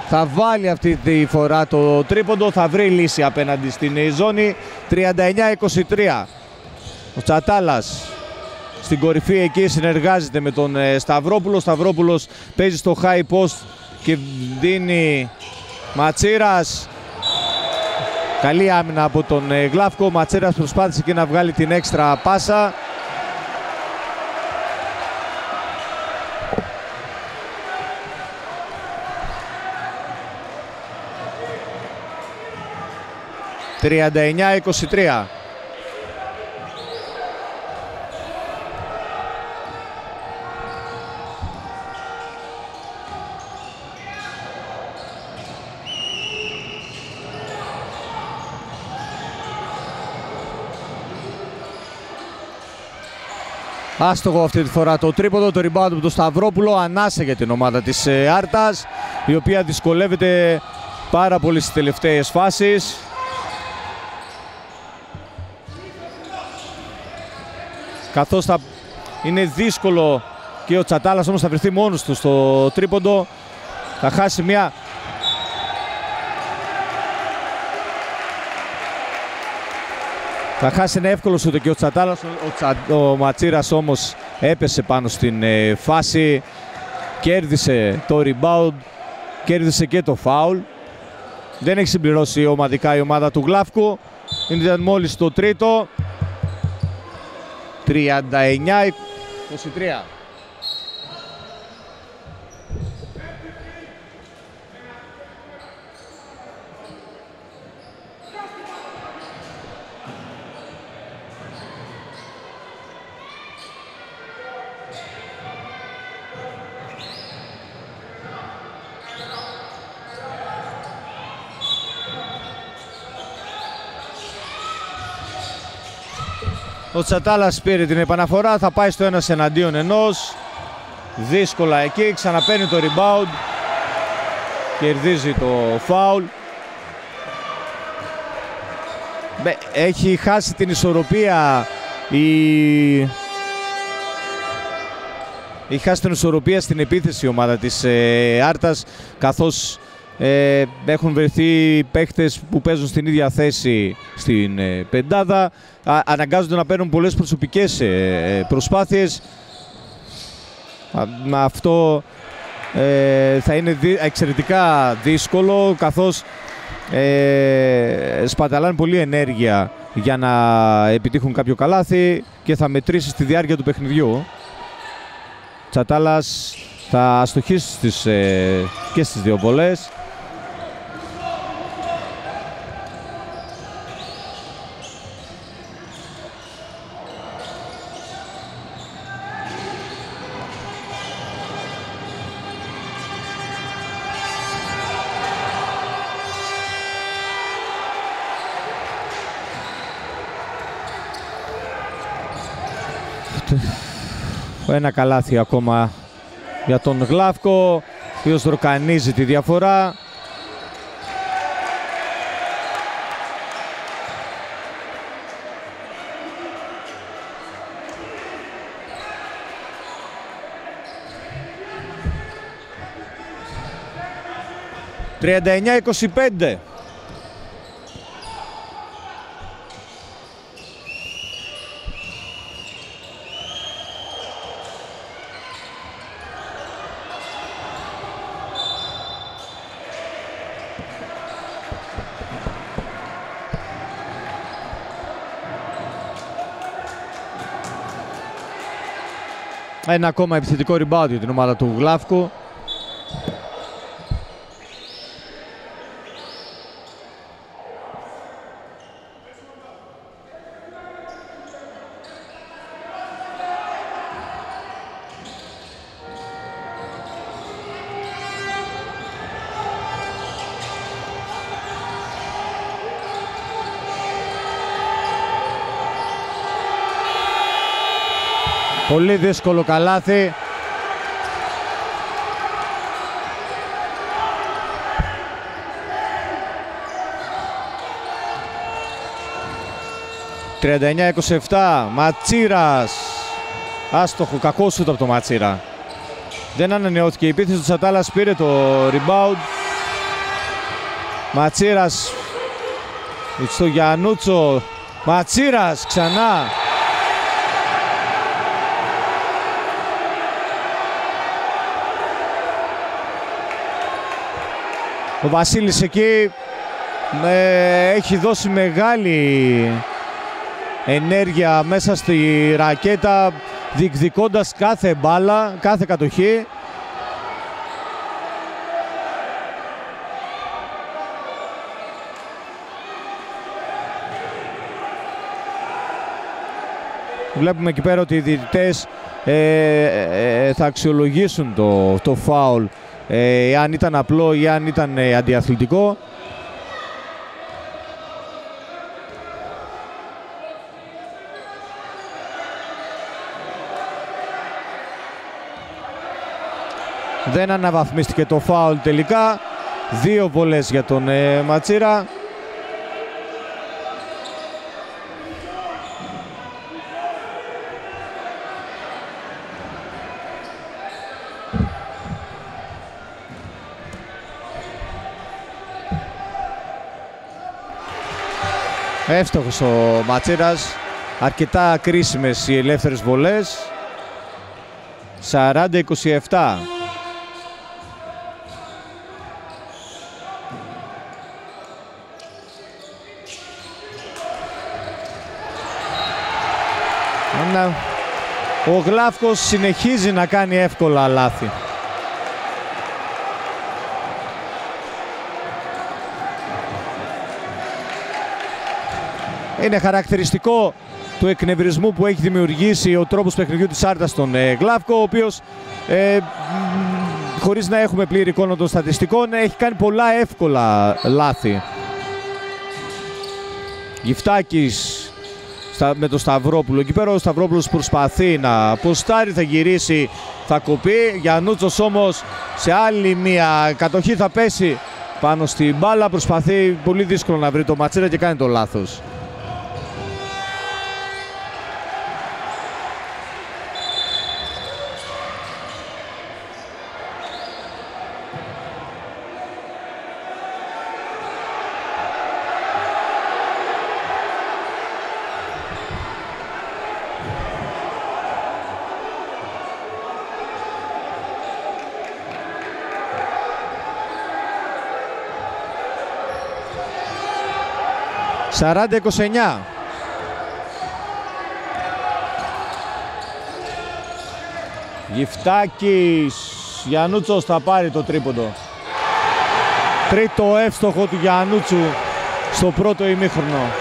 θα βάλει αυτή τη φορά το τρίποντο, θα βρει λύση απέναντι στην ζώνη. 39-23. Ο Τσατάλας στην κορυφή εκεί συνεργάζεται με τον Σταυρόπουλο. Σταυρόπουλος παίζει στο high post και δίνει Ματσίρας. Καλή άμυνα από τον Γλάφκο. Ο Ματσίρας προσπάθησε και να βγάλει την έξτρα πάσα. «39-23». Άστοχο αυτή τη φορά το τρίποντο, το rebound από τον Σταυρόπουλο. Ανάσα για την ομάδα της Άρτας, η οποία δυσκολεύεται πάρα πολύ στις τελευταίες φάσεις. Καθώς θα είναι δύσκολο και ο Τσατάλας όμως θα βρεθεί μόνος του στο τρίποντο. Θα χάσει μια... Θα χάσει ένα εύκολο σούτ και ο Τσατάλας. Ο Ματσίρας όμως έπεσε πάνω στην φάση. Κέρδισε το rebound. Κέρδισε και το foul. Δεν έχει συμπληρώσει ομαδικά η ομάδα του Γλαύκου. Ήταν μόλις το τρίτο. 39-23. Ο Τσατάλας πήρε την επαναφορά, θα πάει στο 1 εναντίον 1. Δύσκολα εκεί, ξαναπαίρνει το rebound. Κερδίζει το foul. Έχει χάσει την ισορροπία Έχει χάσει την ισορροπία στην επίθεση η ομάδα της Άρτας, καθώς έχουν βρεθεί παίχτες που παίζουν στην ίδια θέση στην πεντάδα. Αναγκάζονται να παίρνουν πολλές προσωπικές προσπάθειες. Αυτό θα είναι εξαιρετικά δύσκολο, καθώς σπαταλάνε πολλή ενέργεια για να επιτύχουν κάποιο καλάθι και θα μετρήσει στη διάρκεια του παιχνιδιού. Τσατάλας θα αστοχίσει και στις δύο βολές. Ένα καλάθι ακόμα για τον Γλαύκο, ο οποίος ροκανίζει τη διαφορά. «39-25». Ένα ακόμα επιθετικό rebound για την ομάδα του Γλαύκου. Πολύ δύσκολο καλάθι. «39-27». Ματσίρας. Άστοχο, κακό σούτ από το Ματσίρα. Δεν ανανεώθηκε η επίθεση του Τσατάλας, πήρε το rebound. Ματσίρας στο Γιαννούτσο. Ματσίρας ξανά. Ο Βασίλης εκεί έχει δώσει μεγάλη ενέργεια μέσα στη ρακέτα, διεκδικώντας κάθε μπάλα, κάθε κατοχή. Βλέπουμε εκεί πέρα ότι οι διαιτητές θα αξιολογήσουν το φάουλ, αν ήταν απλό ή αν ήταν αντιαθλητικό. Δεν αναβαθμίστηκε το φάουλ τελικά. 2 βολές για τον Ματσίρα. Εύστοχος ο Ματσίρας, αρκετά κρίσιμες οι ελεύθερες βολές. 40-27. Ο Γλάφκος συνεχίζει να κάνει εύκολα λάθη. Είναι χαρακτηριστικό του εκνευρισμού που έχει δημιουργήσει ο τρόπος παιχνιδιού της Άρτας στον Γλάφκο, ο οποίος χωρίς να έχουμε πλήρη εικόνα των στατιστικών έχει κάνει πολλά εύκολα λάθη. Γιφτάκης με τον Σταυρόπουλο. Εκεί πέρα ο Σταυρόπουλος προσπαθεί να ποστάρει, θα γυρίσει, θα κοπεί. Γιαννούτσος όμως σε άλλη μία κατοχή θα πέσει πάνω στην μπάλα. Προσπαθεί πολύ δύσκολο να βρει το Ματσίρα και κάνει το λάθος. «40-29». Γιφτάκης, Γιαννούτσος θα πάρει το τρίποντο. Τρίτο εύστοχο του Γιαννούτσου στο πρώτο ημίχρονο.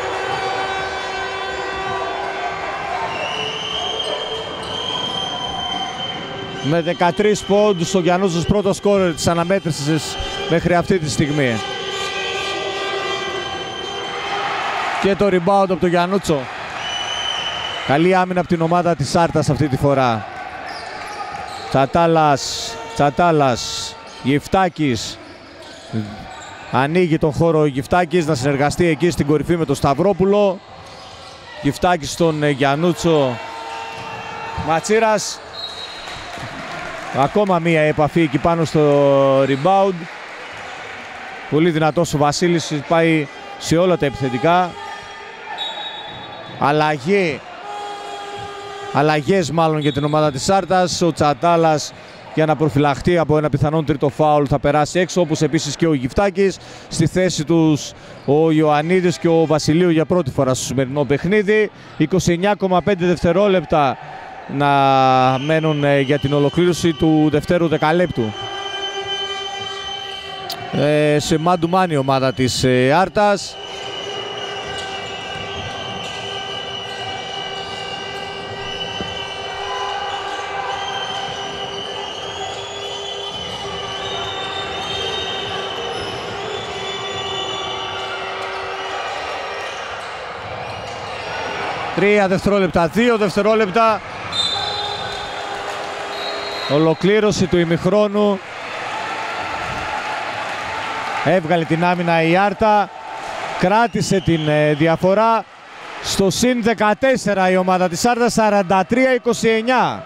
Με 13 πόντους ο Γιαννούτσος πρώτο σκόρερ της αναμέτρησης μέχρι αυτή τη στιγμή. Και το rebound από τον Γιαννούτσο. Καλή άμυνα από την ομάδα της Άρτας αυτή τη φορά. Τσατάλας, Γιφτάκης. Ανοίγει τον χώρο ο Γιφτάκης να συνεργαστεί εκεί στην κορυφή με τον Σταυρόπουλο. Γιφτάκης στον Γιαννούτσο. Ματσίρας. Ακόμα μία επαφή εκεί πάνω στο rebound. Πολύ δυνατός ο Βασίλης, πάει σε όλα τα επιθετικά. Αλλαγές μάλλον για την ομάδα της Άρτας. Ο Τσατάλας για να προφυλαχτεί από ένα πιθανόν τρίτο φάουλ θα περάσει έξω, όπως επίσης και ο Γιφτάκης. Στη θέση τους ο Ιωαννίδης και ο Βασιλείου για πρώτη φορά στο σημερινό παιχνίδι. 29,5 δευτερόλεπτα να μένουν για την ολοκλήρωση του δευτέρου δεκαλέπτου. Σε μάντου-μάνι η ομάδα της Άρτας. Τρία δευτερόλεπτα, 2 δευτερόλεπτα. Ολοκλήρωση του ημιχρόνου. Έβγαλε την άμυνα η Άρτα. Κράτησε την διαφορά. Στο συν 14 η ομάδα της Άρτας, 43-29.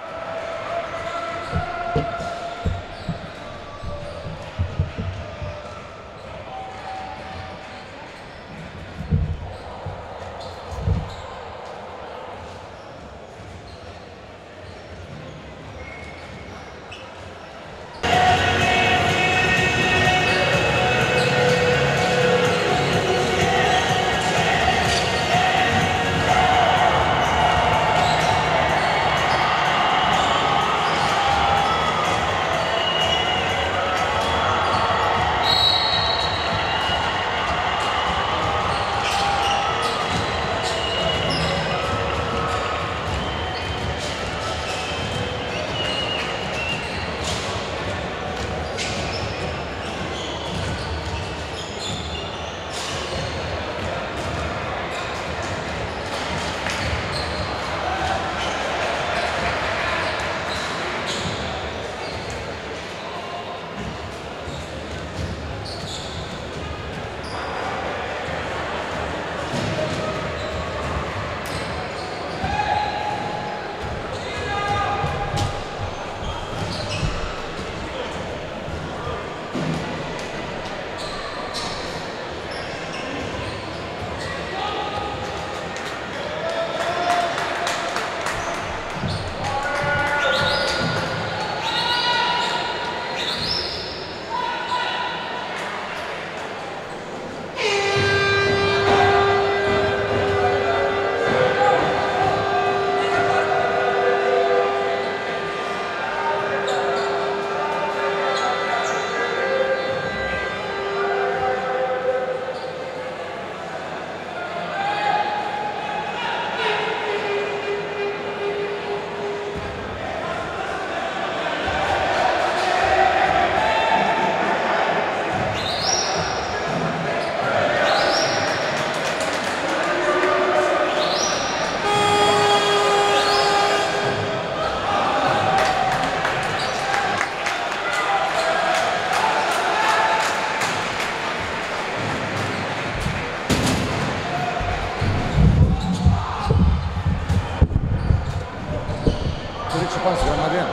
πάνω στη γραμματεία.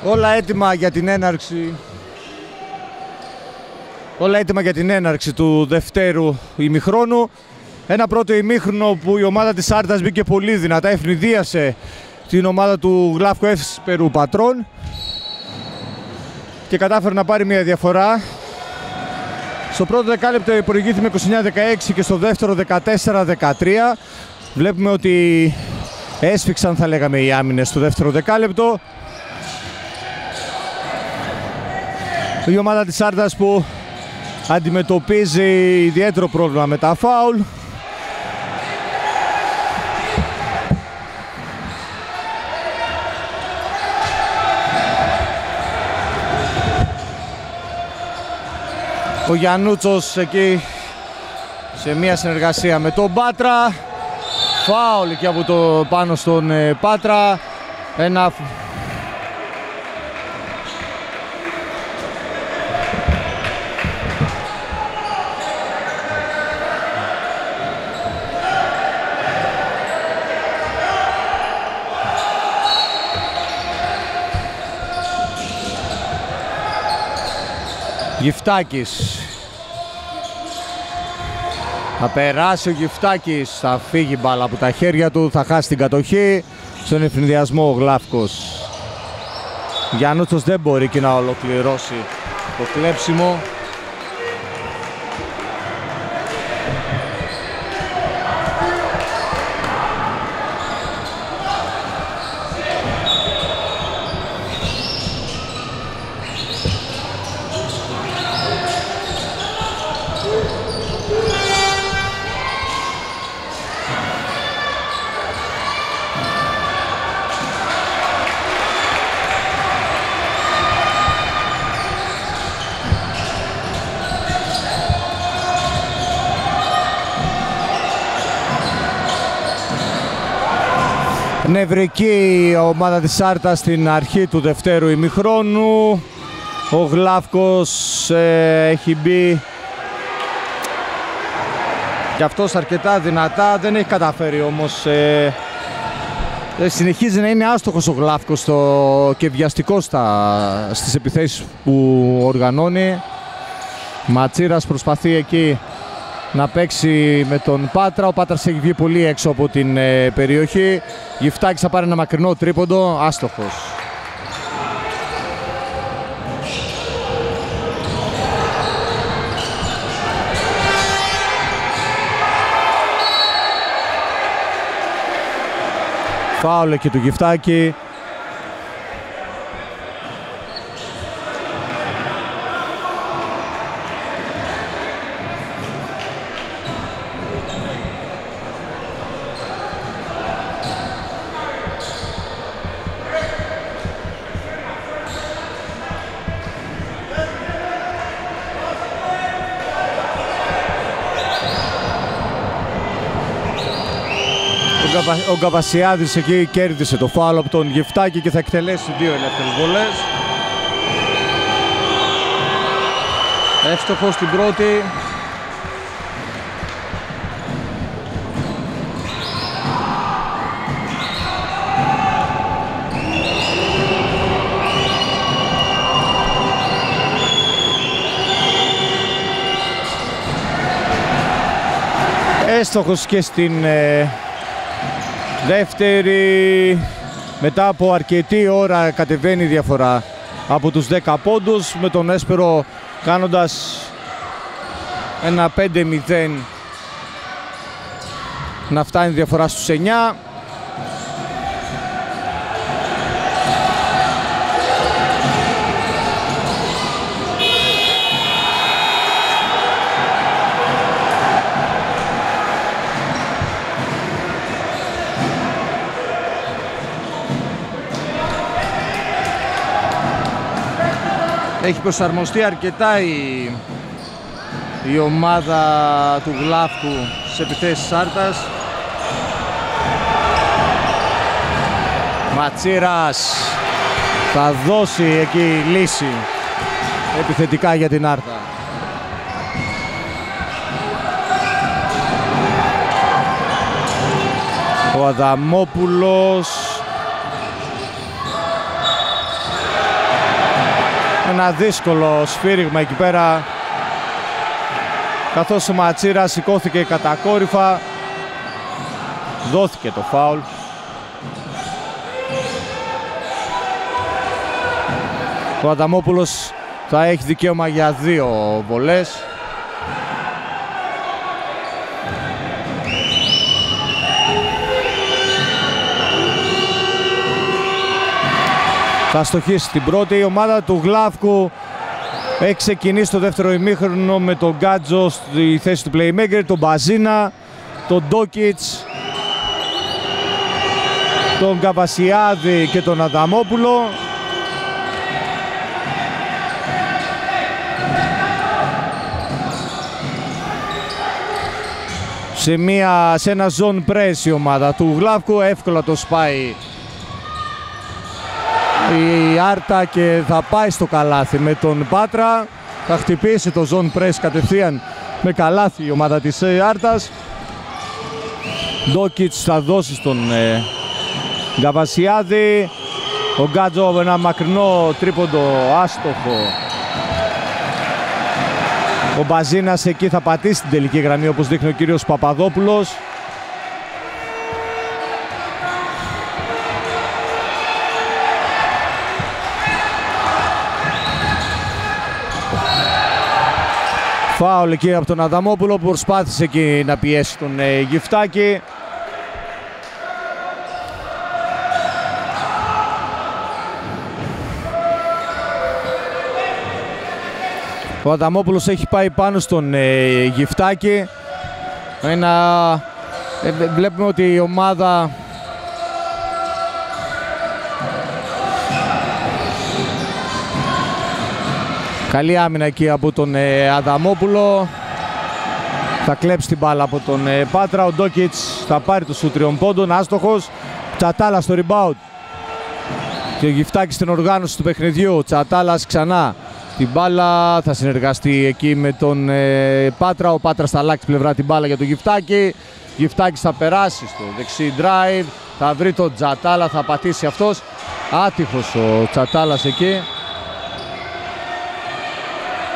Όλα έτοιμα για την έναρξη. Όλα έτοιμα για την έναρξη του δευτέρου ημιχρόνου. Ένα πρώτο ημίχρονο που η ομάδα της Άρτας μπήκε πολύ δυνατά, ευνηδίασε την ομάδα του Γλάφκο Εύσπερου Πατρών και κατάφερε να πάρει μια διαφορά. Στο πρώτο δεκάλεπτο προηγήθηκε με 29-16 και στο δεύτερο 14-13. Βλέπουμε ότι έσφιξαν, θα λέγαμε, οι άμυνες στο δεύτερο δεκάλεπτο. Η ομάδα της Άρτας που αντιμετωπίζει ιδιαίτερο πρόβλημα με τα φάουλ. Ο Γιαννούτσος εκεί σε μια συνεργασία με τον Πάτρα. Φάουλ εκεί από το πάνω στον Πάτρα. Ένα... Γιφτάκης. Θα περάσει ο Γιφτάκης, θα φύγει μπάλα από τα χέρια του, θα χάσει την κατοχή. Στον ευνηδιασμό ο Γλάφκος. Γιαννούτσος δεν μπορεί και να ολοκληρώσει το κλέψιμο. Νευρική η ομάδα της Άρτας στην αρχή του δευτέρου ημιχρόνου. Ο Γλάφκος έχει μπει και αυτός αρκετά δυνατά, δεν έχει καταφέρει όμως. Συνεχίζει να είναι άστοχος ο Γλάφκος και βιαστικός στις επιθέσεις που οργανώνει. Ματσίρας προσπαθεί εκεί να παίξει με τον Πάτρα. Ο Πάτρας έχει βγει πολύ έξω από την περιοχή. Γιφτάκης θα πάρει ένα μακρινό τρίποντο, άστοχος. Φάουλ και του Γιφτάκη. Ο Γκαβασιάδης εκεί κέρδισε το φάουλ από τον Γιφτάκη και θα εκτελέσει δύο ελεύθερες βολές. Εύστοχος στην πρώτη. Εύστοχος και στην δεύτερη. Μετά από αρκετή ώρα κατεβαίνει η διαφορά από τους 10 πόντους, με τον Έσπερο κάνοντας ένα 5-0 να φτάνει η διαφορά στους 9. Έχει προσαρμοστεί αρκετά η ομάδα του Γλάφκου στις επιθέσεις Άρτας. Ματσίρας θα δώσει εκεί λύση επιθετικά για την Άρτα. Ο Αδαμόπουλος. Ένα δύσκολο σφύριγμα εκεί πέρα, καθώς ο Ματσίρας σηκώθηκε κατακόρυφα. Δόθηκε το φάουλ. Ο Αδαμόπουλος θα έχει δικαίωμα για 2 βολές. Θα στοχίσει την πρώτη. Η ομάδα του Γλαύκου έχει ξεκινήσει το δεύτερο ημίχρονο με τον Γκάτζο στη θέση του playmaker, τον Μπαζίνα, τον Ντόκιτς, τον Καβασιάδη και τον Αδαμόπουλο. Σε ένα zone press η ομάδα του Γλαύκου, εύκολα το σπάει η Άρτα και θα πάει στο καλάθι με τον Πάτρα. Θα χτυπήσει το zone press κατευθείαν με καλάθι η ομάδα της Άρτας. Ντόκιτς θα δώσει στον Γκαβασιάδη. Ο Γκάτζο με ένα μακρινό τρίποντο άστοχο. Ο Μπαζίνας εκεί θα πατήσει την τελική γραμμή, όπως δείχνει ο κύριος Παπαδόπουλος. Φάουλ εκεί από τον Αδαμόπουλο που προσπάθησε εκεί να πιέσει τον Γυφτάκη. Ο Αδαμόπουλος έχει πάει πάνω στον Γυφτάκη. Βλέπουμε ότι η ομάδα καλή άμυνα εκεί από τον Αδαμόπουλο. Θα κλέψει την μπάλα από τον Πάτρα. Ο Ντόκιτς θα πάρει το σουτ 3 πόντων, άστοχος. Τσατάλα στο rebound. Και ο Γυφτάκης στην οργάνωση του παιχνιδιού. Τσατάλας ξανά. Την μπάλα θα συνεργαστεί εκεί με τον Πάτρα. Ο Πάτρας θα αλλάξει πλευρά την μπάλα για τον Γυφτάκη. Γυφτάκης θα περάσει στο δεξί drive. Θα βρει τον Τσατάλα, θα πατήσει αυτός. Άτυχος ο Τσατάλας εκεί.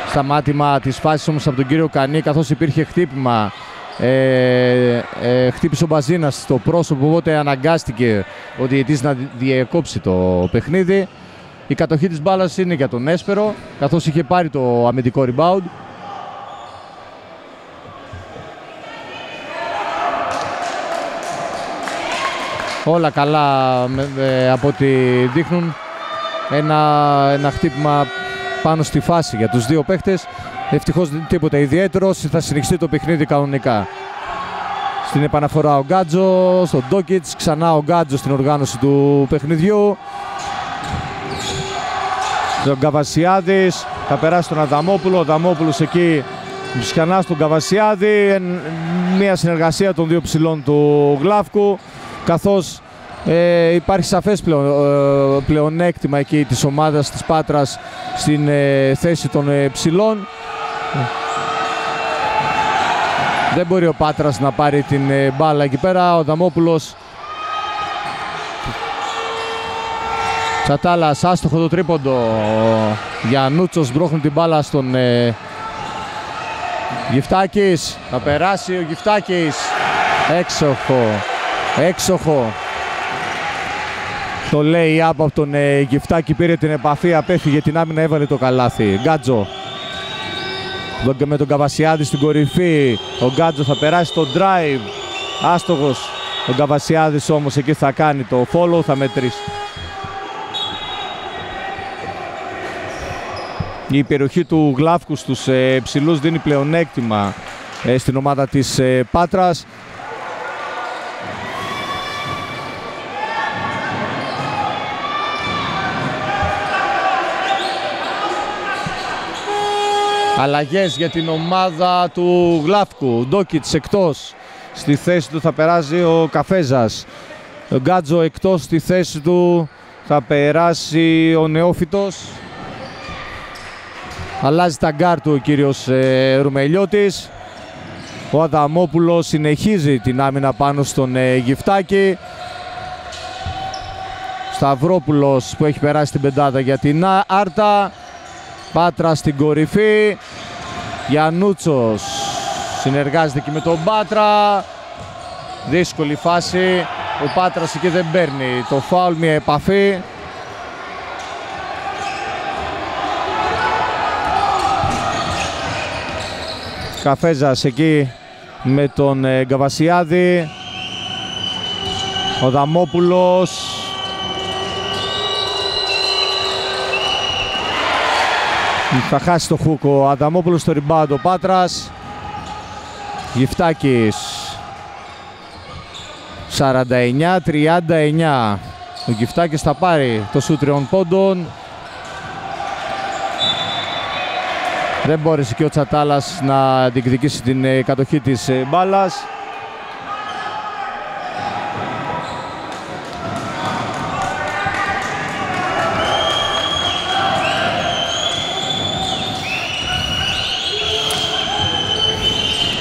Σταμάτημα της φάσης όμως από τον κύριο Κανή, καθώς υπήρχε χτύπημα. Χτύπησε ο Μπαζίνας στο πρόσωπο, οπότε αναγκάστηκε ο διαιτητής να διεκόψει το παιχνίδι. Η κατοχή της μπάλας είναι για τον Έσπερο, καθώς είχε πάρει το αμυντικό rebound. Όλα καλά από ό,τι δείχνουν. Ένα χτύπημα πάνω στη φάση για τους δύο παίχτες. Ευτυχώς τίποτα ιδιαίτερο, θα συνεχιστεί το παιχνίδι κανονικά. Στην επαναφορά ο Γκάτζο, στον Ντόκιτς, ξανά ο Γκάτζο στην οργάνωση του παιχνιδιού. Τον Καβασιάδης, θα περάσει τον Αδαμόπουλο, ο Αδαμόπουλος εκεί ξανά στον Καβασιάδη. Μια συνεργασία των δύο ψηλών του Γλαύκου, καθώς υπάρχει σαφές πλεονέκτημα εκεί της ομάδας της Πάτρας στην θέση των ψηλών. Δεν μπορεί ο Πάτρας να πάρει την μπάλα εκεί πέρα. Ο Αδαμόπουλος, Τσατάλας, άστοχο το τρίποντο. Γιαννούτσος μπρώχνει την μπάλα στον Γυφτάκης. Θα περάσει ο Γυφτάκης. Έξοχο. Το λέει από τον Γυφτάκη, πήρε την επαφή, απέφυγε την άμυνα, έβαλε το καλάθι. Γκάτζο με τον Καβασιάδη στην κορυφή. Ο Γκάτζο θα περάσει το drive. Άστοχος. Ο Καβασιάδης όμως εκεί θα κάνει το follow, θα μετρήσει. Η περιοχή του Γλαύκου στους ψηλούς δίνει πλεονέκτημα στην ομάδα της Πάτρας. Αλλαγές για την ομάδα του Γλαύκου. Ντόκιτς εκτός. Στη θέση του θα περάσει ο Καφέζας. Ο Γκάτζο εκτός, στη θέση του θα περάσει ο Νεόφυτος. Αλλάζει τα γκάρ του ο κύριος Ρουμελιώτης. Ο Αδαμόπουλος συνεχίζει την άμυνα πάνω στον Γιφτάκη. Σταυρόπουλος που έχει περάσει την πεντάδα για την Άρτα. Πάτρα στην κορυφή. Γιαννούτσος συνεργάζεται και με τον Πάτρα. Δύσκολη φάση. Ο Πάτρας εκεί δεν παίρνει το φάουλ, μια επαφή. Καφέζας εκεί με τον Γκαβασιάδη. Ο Δαμόπουλος. Θα χάσει το χούκ ο Αδαμόπουλος, στο rebound ο Πάτρας. Γιφτάκης. 49-39. Ο Γιφτάκης θα πάρει το σούτ 3 πόντων. Δεν μπόρεσε και ο Τσατάλας να διεκδικήσει την κατοχή της μπάλας.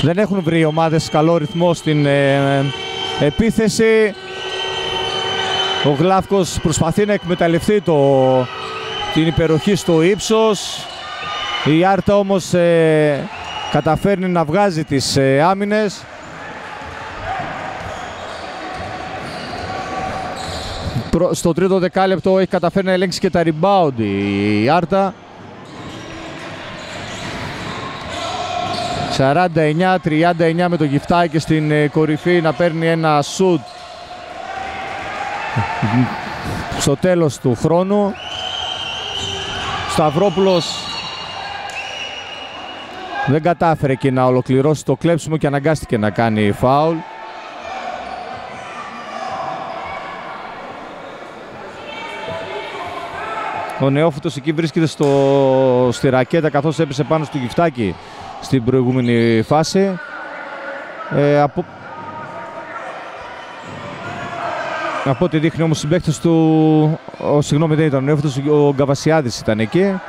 Δεν έχουν βρει οι ομάδες καλό ρυθμό στην επίθεση. Ο Γλάφκος προσπαθεί να εκμεταλλευτεί την υπεροχή στο ύψος. Η Άρτα όμως καταφέρνει να βγάζει τις άμυνες. Στο τρίτο δεκάλεπτο έχει καταφέρει να ελέγξει και τα rebound η Άρτα. 49-39 με το Γιφτάκη στην κορυφή να παίρνει ένα σουτ στο τέλος του χρόνου. Σταυρόπουλος δεν κατάφερε εκεί να ολοκληρώσει το κλέψιμο και αναγκάστηκε να κάνει φάουλ. Ο νεόφυτος εκεί βρίσκεται στη ρακέτα καθώς έπεσε πάνω στο Γιφτάκη στην προηγούμενη φάση. Από ό,τι δείχνει όμως συμπαίκτες του, συγγνώμη δεν ήταν ο νεόφυτος, ο Γκαβασιάδης ήταν εκεί.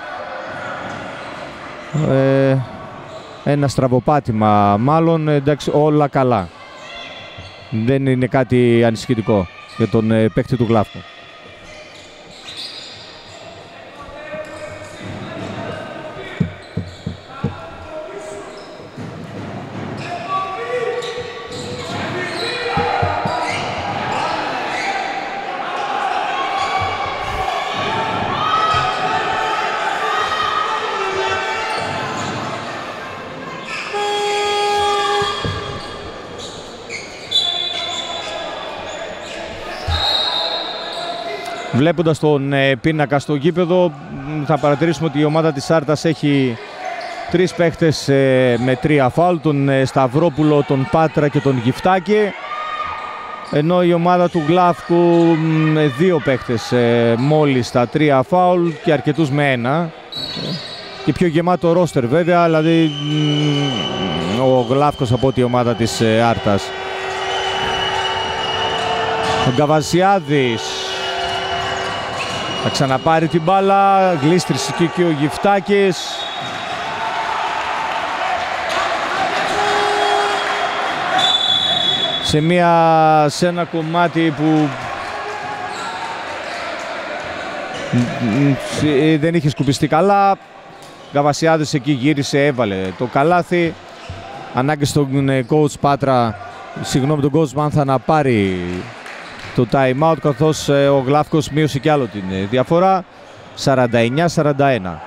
Ένα στραβοπάτημα μάλλον, εντάξει, όλα καλά. Δεν είναι κάτι ανησυχητικό για τον παίκτη του Γλάφκου. Βλέποντας τον πίνακα στο γήπεδο, θα παρατηρήσουμε ότι η ομάδα της Άρτας έχει 3 παίχτες με 3 φάουλ, τον Σταυρόπουλο, τον Πάτρα και τον Γιφτάκη, ενώ η ομάδα του Γλάφκου με 2 παίχτες μόλις τα 3 φάουλ και αρκετούς με 1 και πιο γεμάτο ρόστερ βέβαια, δηλαδή ο Γλάφκος από τη ομάδα της Άρτας. Ο Γκαβασιάδης θα ξαναπάρει την μπάλα, γλίστρισε και ο Γιφτάκης. Σε ένα κομμάτι που δεν είχε σκουπιστεί καλά. Γκαβασιάδης εκεί γύρισε, έβαλε το καλάθι. Ανάγκασε τον coach Πάτρα, συγγνώμη τον coach Μάνθα, να πάρει το time out, καθώς ο Γλάφκος μείωσε κι άλλο την διαφορά. 49-41.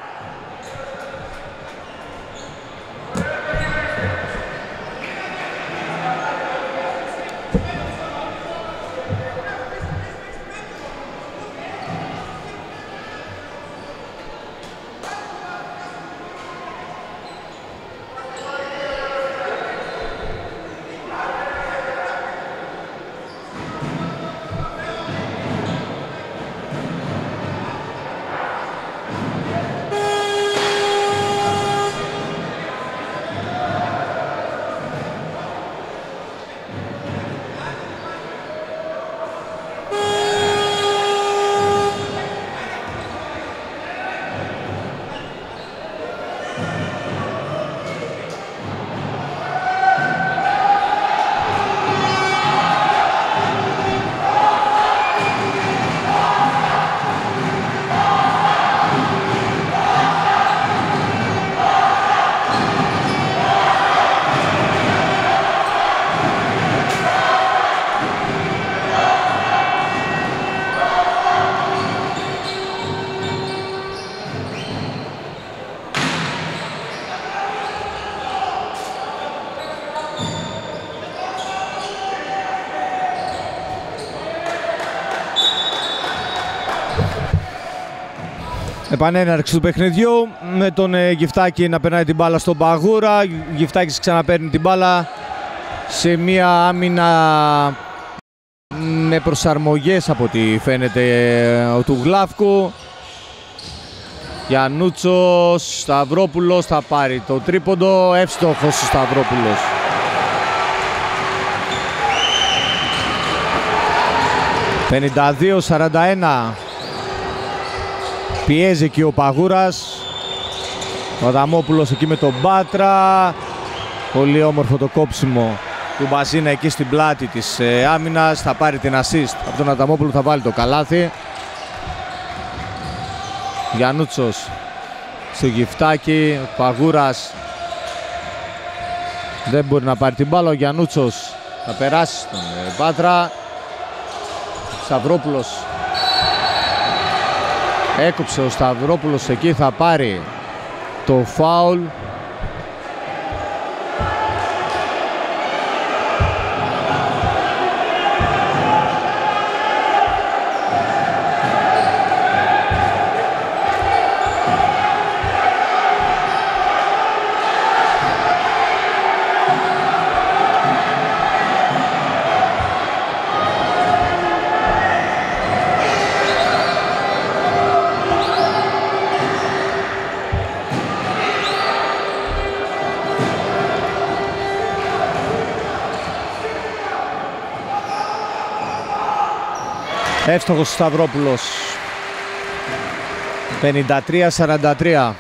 Επανέναρξη του παιχνιδιού με τον Γιφτάκη να περνάει την μπάλα στον Παγούρα. Γιφτάκης ξαναπαίρνει την μπάλα σε μία άμυνα με προσαρμογές από ό,τι φαίνεται του Γλάφκου. Γιαννούτσος, Σταυρόπουλος θα πάρει το τρίποντο, εύστοχος ο Σταυρόπουλος. «52-41». Πιέζει εκεί ο Παγούρας. Ο Αδαμόπουλος εκεί με τον Μπάτρα. Πολύ όμορφο το κόψιμο του Μπαζίνα εκεί στην πλάτη της άμυνας. Θα πάρει την assist από τον Αδαμόπουλο, θα βάλει το καλάθι. Γιαννούτσος στο Γιφτάκι. Ο Παγούρας δεν μπορεί να πάρει την μπάλα. Ο Γιαννούτσος θα περάσει στον Μπάτρα. Σταυρόπουλος. Έκοψε ο Σταυρόπουλος εκεί, θα πάρει το φάουλ. Εύστοχος ο Σταυρόπουλος. 53-43.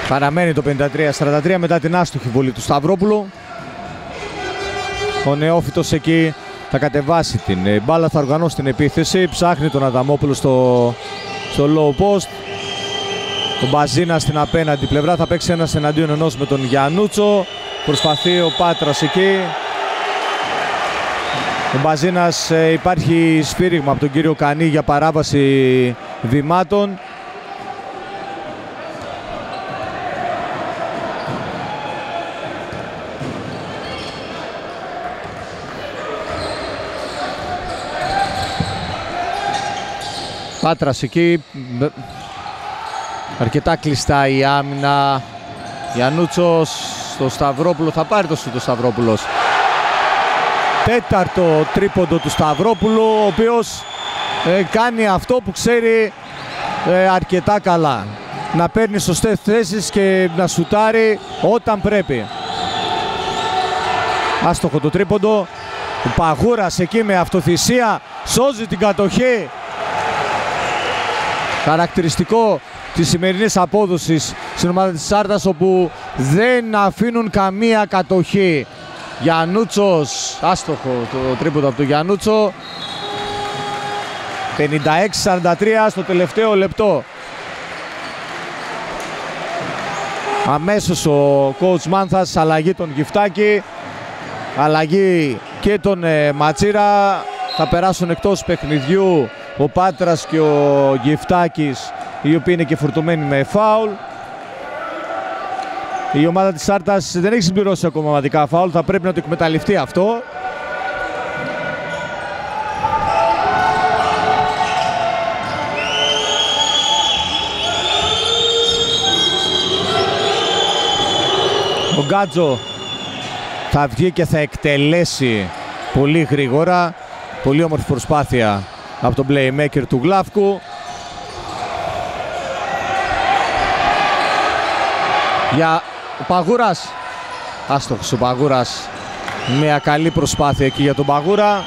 Παραμένει το 53-43 μετά την άστοχη βολή του Σταυρόπουλου. Ο νεόφυτος εκεί θα κατεβάσει την μπάλα, θα οργανώσει την επίθεση. Ψάχνει τον Αδαμόπουλο στο low post. Ο Μπαζίνα στην απέναντι πλευρά θα παίξει ένας εναντίον ενός με τον Γιαννούτσο. Προσπαθεί ο Πάτρας εκεί. Ο Μπαζίνας, υπάρχει σφύριγμα από τον κύριο Κανή για παράβαση βημάτων. Πάτρας εκεί, αρκετά κλειστά η άμυνα. Γιαννούτσος στο Σταυρόπουλο, θα πάρει το σούτ ο Σταυρόπουλος. Τέταρτο τρίποντο του Σταυρόπουλου, ο οποίος κάνει αυτό που ξέρει αρκετά καλά. Να παίρνει σωστές θέσεις και να σουτάρει όταν πρέπει. Άστοχο το τρίποντο. Ο Παγούρας εκεί με αυτοθυσία σώζει την κατοχή. Χαρακτηριστικό της σημερινής απόδοσης στην ομάδα της Άρτας, όπου δεν αφήνουν καμία κατοχή. Γιαννούτσος, άστοχο το τρίποντο από τον Γιαννούτσο. 56-43 στο τελευταίο λεπτό. Αμέσως ο coach Μάνθας, αλλαγή τον Γιφτάκη, αλλαγή και τον Ματσίρα. Θα περάσουν εκτός παιχνιδιού ο Πάτρας και ο Γιφτάκης, οι οποίοι είναι και φορτωμένοι με φάουλ. Η ομάδα της Άρτας δεν έχει συμπληρώσει ακόμα ομαδικά φάουλ, θα πρέπει να το εκμεταλλευτεί αυτό. Ο Γκάτζο θα βγει και θα εκτελέσει πολύ γρήγορα. Πολύ όμορφη προσπάθεια από τον playmaker του Γλάφκου. Για ο Παγούρας. Άστοχος ο Παγούρας. Μια καλή προσπάθεια εκεί για τον Παγούρα.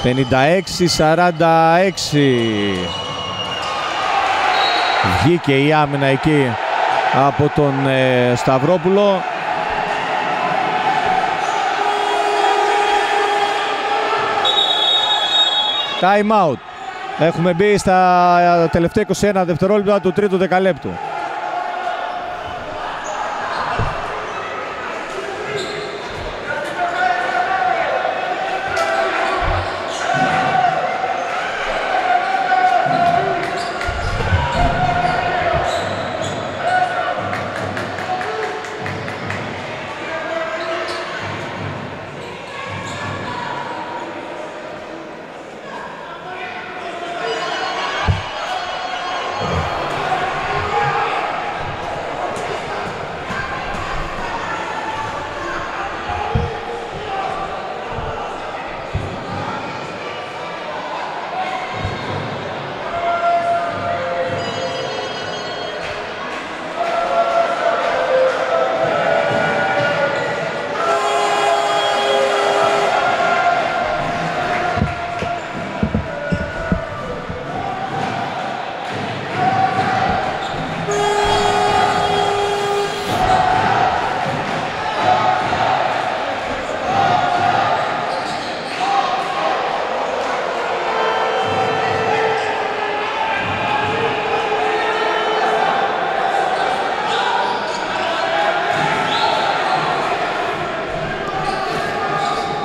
56-46. Βγήκε η άμυνα εκεί από τον Σταυρόπουλο. Time out. Έχουμε μπει στα τελευταία 21 δευτερόλεπτα του τρίτου δεκαλέπτου.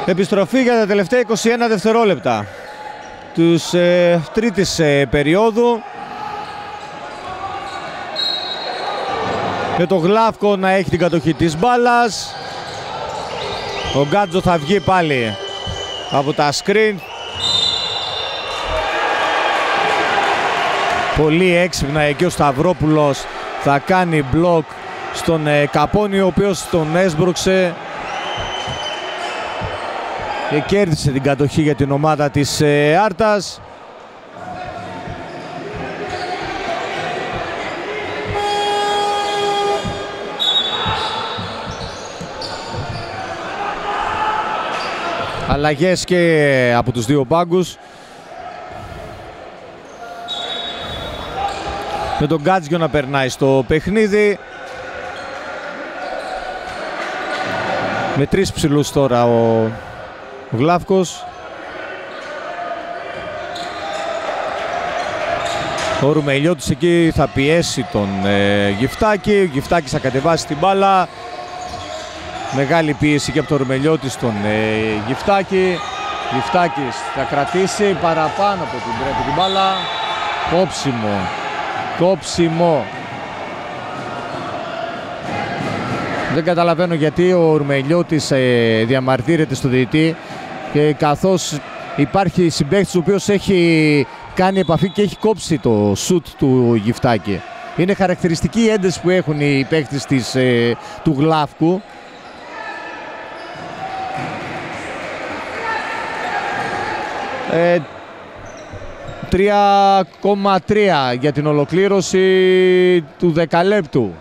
Επιστροφή για τα τελευταία 21 δευτερόλεπτα τους τρίτης περίοδου. Με το Γλαύκο να έχει την κατοχή της μπάλας. Ο Γκάτζο θα βγει πάλι από τα screen. Πολύ έξυπνα εκεί ο Σταυρόπουλος θα κάνει μπλοκ στον Καπόνι, ο οποίος τον έσπρωξε και κέρδισε την κατοχή για την ομάδα της Άρτας. Αλλαγές και από τους δύο πάγκους. Με τον Γκάτζιο να περνάει στο παιχνίδι. Με τρεις ψηλούς τώρα ο Γλαύκος. Ο Ρουμελιώτης εκεί θα πιέσει τον Γυφτάκη. Ο Γυφτάκης θα κατεβάσει την μπάλα. Μεγάλη πίεση και από τον Ρουμελιώτη στον Γυφτάκη. Γυφτάκης θα κρατήσει παραπάνω από την πρέπει την μπάλα. Κόψιμο. Δεν καταλαβαίνω γιατί ο Ρουμελιώτης διαμαρτύρεται στο διαιτητή, και καθώς υπάρχει συμπαίκτης ο οποίος έχει κάνει επαφή και έχει κόψει το σουτ του Γυφτάκη. Είναι χαρακτηριστική η ένταση που έχουν οι παίκτες του Γλαύκου. Ε, 3,3 για την ολοκλήρωση του δεκαλέπτου.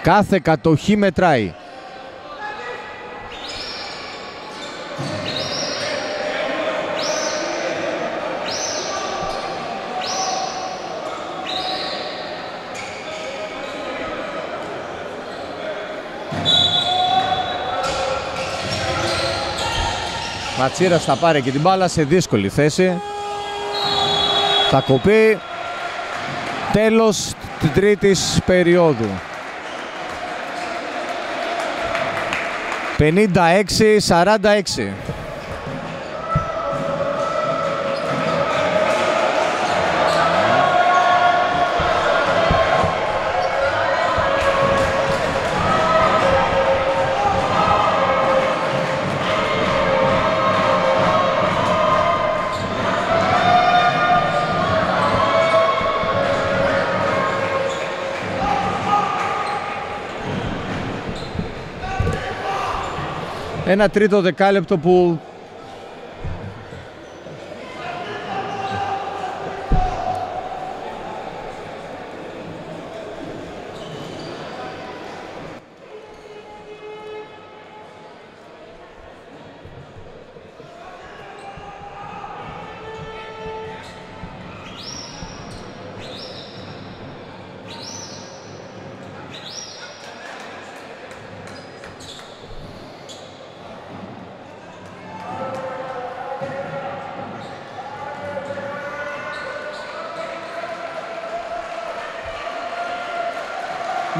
Κάθε κατοχή μετράει. Ματσίρας θα πάρει και την μπάλα σε δύσκολη θέση. Θα κοπεί. Τέλος της τρίτης περίοδου. 56-46. Ένα τρίτο δεκάλεπτο που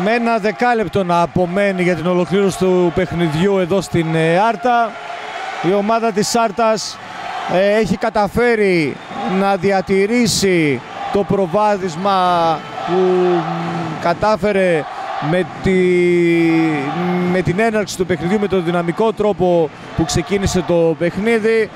με ένα δεκάλεπτο να απομένει για την ολοκλήρωση του παιχνιδιού εδώ στην Άρτα. Η ομάδα της Άρτας έχει καταφέρει να διατηρήσει το προβάδισμα που κατάφερε με την έναρξη του παιχνιδιού, με τον δυναμικό τρόπο που ξεκίνησε το παιχνίδι,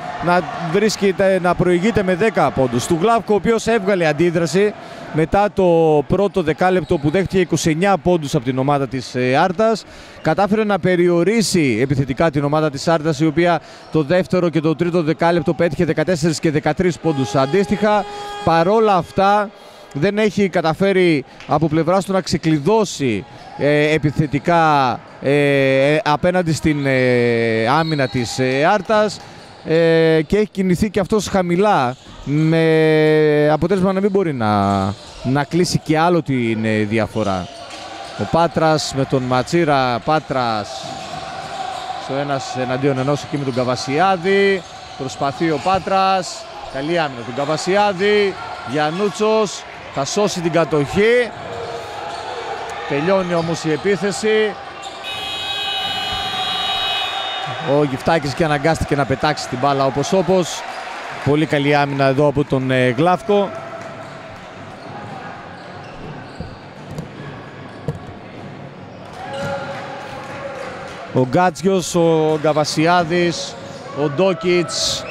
να προηγείται με 10 πόντους. Του Γλαύκο, ο οποίος έβγαλε αντίδραση μετά το πρώτο δεκάλεπτο που δέχτηκε 29 πόντους από την ομάδα της Άρτας. Κατάφερε να περιορίσει επιθετικά την ομάδα της Άρτας, η οποία το δεύτερο και το τρίτο δεκάλεπτο πέτυχε 14 και 13 πόντους αντίστοιχα. Παρόλα αυτά δεν έχει καταφέρει από πλευράς του να ξεκλειδώσει επιθετικά απέναντι στην άμυνα της Άρτας, και έχει κινηθεί και αυτός χαμηλά, με αποτέλεσμα να μην μπορεί να κλείσει και άλλο την διαφορά. Ο Πάτρας με τον Ματσίρα. Πάτρας στο ένας εναντίον ενός εκεί με τον Καβασιάδη. Προσπαθεί ο Πάτρας. Καλή άμυνα του Καβασιάδη. Γιαννούτσος θα σώσει την κατοχή. Τελειώνει όμως η επίθεση. Ο Γιφτάκης και αναγκάστηκε να πετάξει την μπάλα όπως. Πολύ καλή άμυνα εδώ από τον Γλαύκο. Ο Γκάτσιος, ο Γκαβασιάδης, ο Ντόκιτς.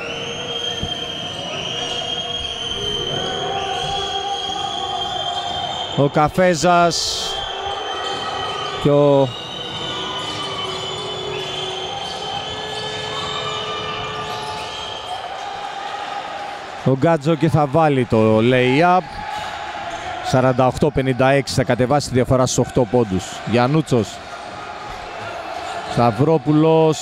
Ο Καφέζας και ο Γκάτζο και θα βάλει το lay-up. 48-56 θα κατεβάσει τη διαφορά στους 8 πόντους. Γιαννούτσος, Σταυρόπουλος,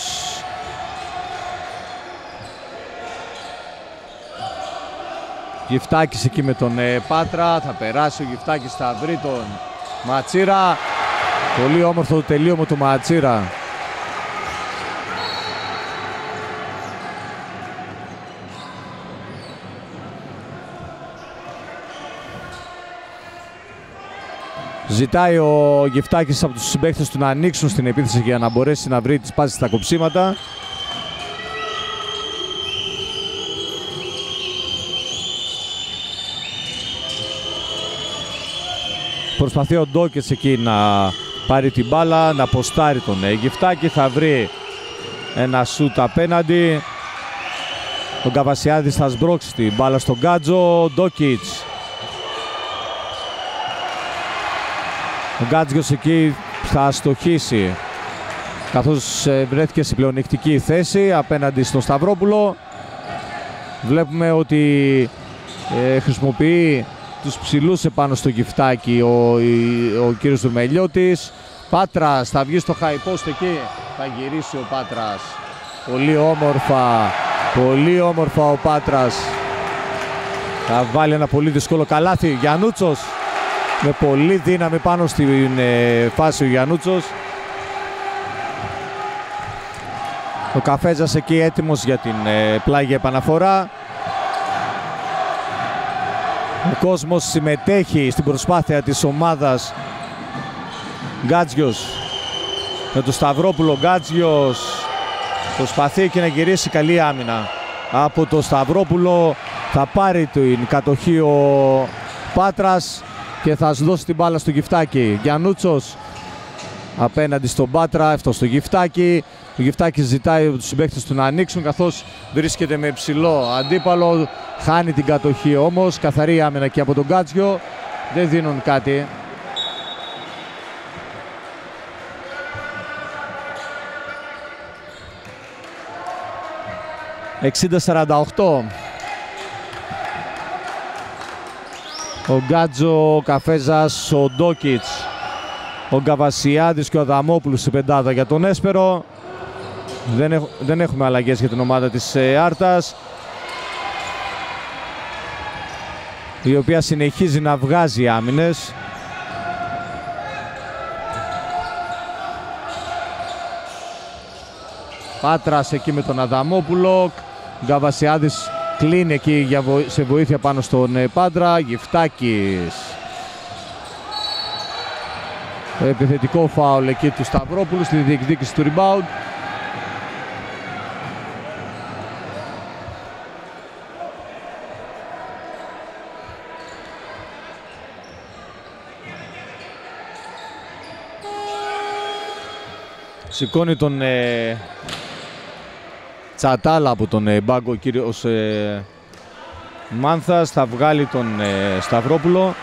Γιφτάκης εκεί με τον Πάτρα. Θα περάσει ο Γιφτάκης, θα βρει τον Ματσίρα. Πολύ όμορφο το τελείωμα του Ματσίρα. Ζητάει ο Γιφτάκης από τους συμπαίκτες του να ανοίξουν στην επίθεση για να μπορέσει να βρει τις πάσες στα κοψίματα. Προσπαθεί ο Ντόκετς εκεί να πάρει την μπάλα, να ποστάρει τον Γιφτάκη. Θα βρει ένα σούτ απέναντι. Ο Γκαβασιάδης θα σμπρώξει την μπάλα στον Γκάτζο. Ντόκετς. Ο Γκάτζιος εκεί θα στοχίσει, καθώς βρέθηκε σε πλεονεκτική θέση απέναντι στον Σταυρόπουλο. Βλέπουμε ότι χρησιμοποιεί τους ψηλούς επάνω στο Γιφτάκι ο κύριος Δουρμελιώτης. Πάτρας θα βγει στο high post εκεί, θα γυρίσει ο Πάτρας. Πολύ όμορφα ο Πάτρας. Θα βάλει ένα πολύ δύσκολο καλάθι. Γιαννούτσος με πολύ δύναμη πάνω στην φάση ο Γιαννούτσος. Ο Καφέζας εκεί έτοιμος για την πλάγια επαναφορά. Ο κόσμος συμμετέχει στην προσπάθεια της ομάδας. Γκάτζιος με τον Σταυρόπουλο. Γκάτζιος προσπαθεί και να γυρίσει, καλή άμυνα από το Σταυρόπουλο. Θα πάρει την κατοχή ο Πάτρας και θα δώσει την μπάλα στο Γιφτάκι. Γιαννούτσος απέναντι στον Πάτρα, αυτό στο Γιφτάκι. Ο Γιφτάκης ζητάει από τους συμπαίκτες του να ανοίξουν, καθώς βρίσκεται με ψηλό αντίπαλο. Χάνει την κατοχή όμως, καθαρή άμυνα και από τον Γκάτζιο. Δεν δίνουν κάτι. ...60-48. Ο Γκάτζο, ο Καφέζας, ο Ντόκιτς, ο Γκαβασιάδης και ο Αδαμόπουλος στην πεντάδα για τον Έσπερο. Δεν έχουμε αλλαγές για την ομάδα της Άρτας, η οποία συνεχίζει να βγάζει άμυνες. Πάτρας εκεί με τον Αδαμόπουλο. Γκαβασιάδης κλείνει εκεί σε βοήθεια πάνω στον Πάντρα. Γιφτάκης. Επιθετικό φάουλ εκεί του Σταυρόπουλου στη διεκδίκηση του rebound. Σηκώνει τον Τσατάλα από τον μπάγκο ο κύριος Μάνθας. Θα βγάλει τον Σταυρόπουλο.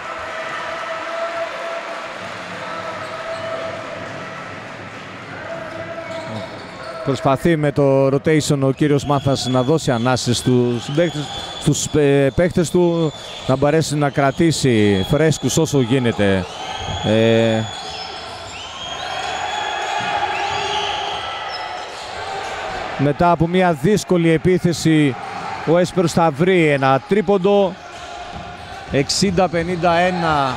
Προσπαθεί με το rotation ο κύριος Μάνθας να δώσει ανάσες στους παίκτες του, να μπορέσει να κρατήσει φρέσκους όσο γίνεται. Μετά από μια δύσκολη επίθεση, ο Έσπερος θα βρει ένα τρίποντο. 60-51.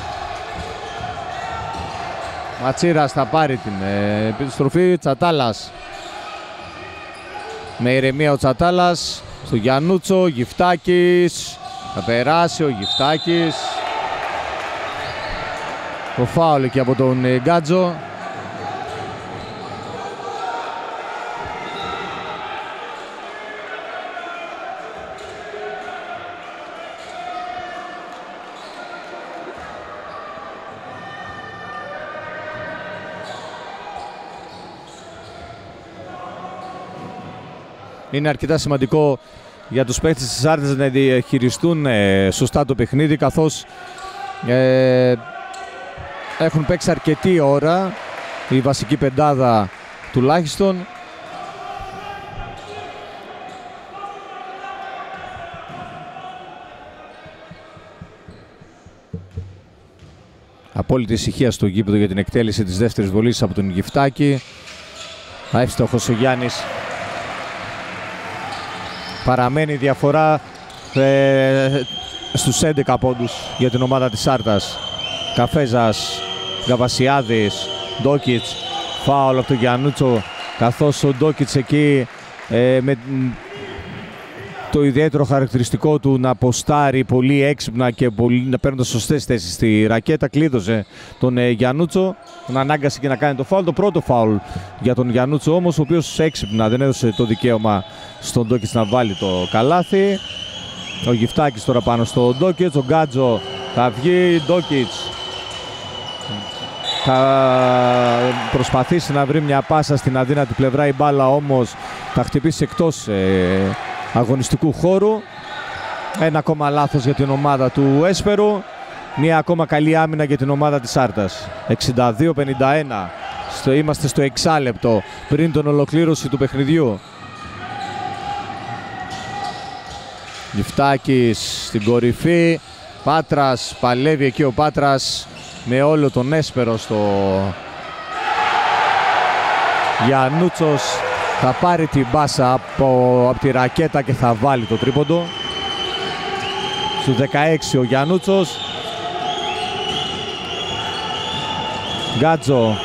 Ματσίρας θα πάρει την επιστροφή. Τσατάλας. Με ηρεμία ο Τσατάλας. Στο Γιαννούτσο, Γιφτάκης. Θα περάσει ο Γιφτάκης. Το φάουλ εκεί από τον Γκάτζο. Είναι αρκετά σημαντικό για τους παίκτες της Άρτας να διαχειριστούν σωστά το παιχνίδι, καθώς έχουν παίξει αρκετή ώρα η βασική πεντάδα τουλάχιστον. Απόλυτη ησυχία στο γήπεδο για την εκτέλεση της δεύτερης βολής από τον Γιφτάκη. Εύστοχος ο Γιάννης. Παραμένει η διαφορά στους 11 πόντους για την ομάδα της Άρτας. Καφέζας, Γκαβασιάδης, Ντόκιτς, φάουλ από τον Γιαννούτσο, καθώς ο Ντόκιτς εκεί με το ιδιαίτερο χαρακτηριστικό του να ποστάρει πολύ έξυπνα και να παίρνει σωστές θέσεις στη ρακέτα, κλείδωσε τον Γιαννούτσο, τον ανάγκασε και να κάνει το φάουλ. Το πρώτο φάουλ για τον Γιαννούτσο όμως, ο οποίος έξυπνα δεν έδωσε το δικαίωμα στον Ντόκιτς να βάλει το καλάθι. Ο Γιφτάκης τώρα πάνω στο Ντόκιτς, ο Γκάτζο θα βγει, Ντόκιτς θα προσπαθήσει να βρει μια πάσα στην αδύνατη πλευρά, η μπάλα όμως θα χτυπήσει εκτός αγωνιστικού χώρου. Ένα ακόμα λάθος για την ομάδα του Έσπερου. Μια ακόμα καλή άμυνα για την ομάδα της Άρτας. 62-51. Είμαστε στο εξάλεπτο πριν τον ολοκλήρωση του παιχνιδιού. Γιφτάκης στην κορυφή. Πάτρας, παλεύει εκεί ο Πάτρας με όλο τον Έσπερο στο Γιαννούτσος. Θα πάρει την μπάσα από τη ρακέτα και θα βάλει το τρίποντο. Στους 16 ο Γιαννούτσος. Γκάτζο.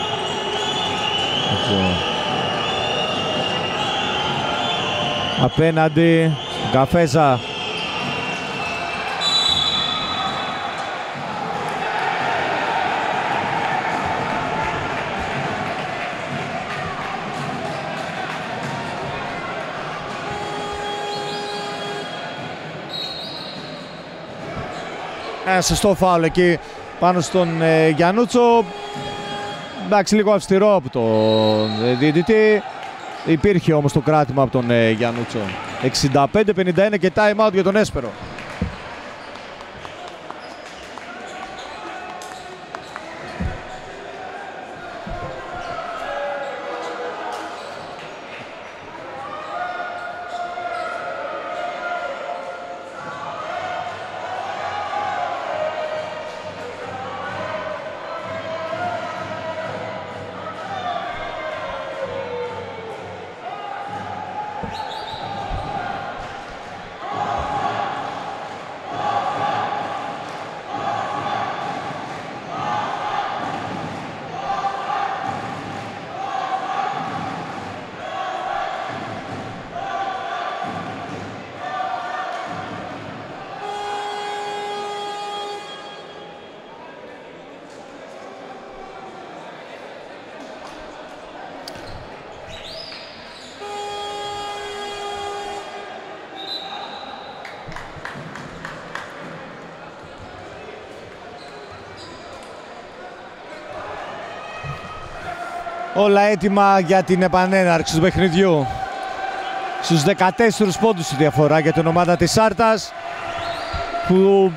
Απέναντι Καφέζα. Σωστό φάουλ εκεί πάνω στον Γιαννούτσο. Εντάξει, λίγο αυστηρό από τον διαιτητή. Υπήρχε όμως το κράτημα από τον Γιαννούτσο. 65-51 και time out για τον Έσπερο. Όλα έτοιμα για την επανέναρξη του παιχνιδιού. Στους 14 πόντους η διαφορά για την ομάδα της Άρτας, που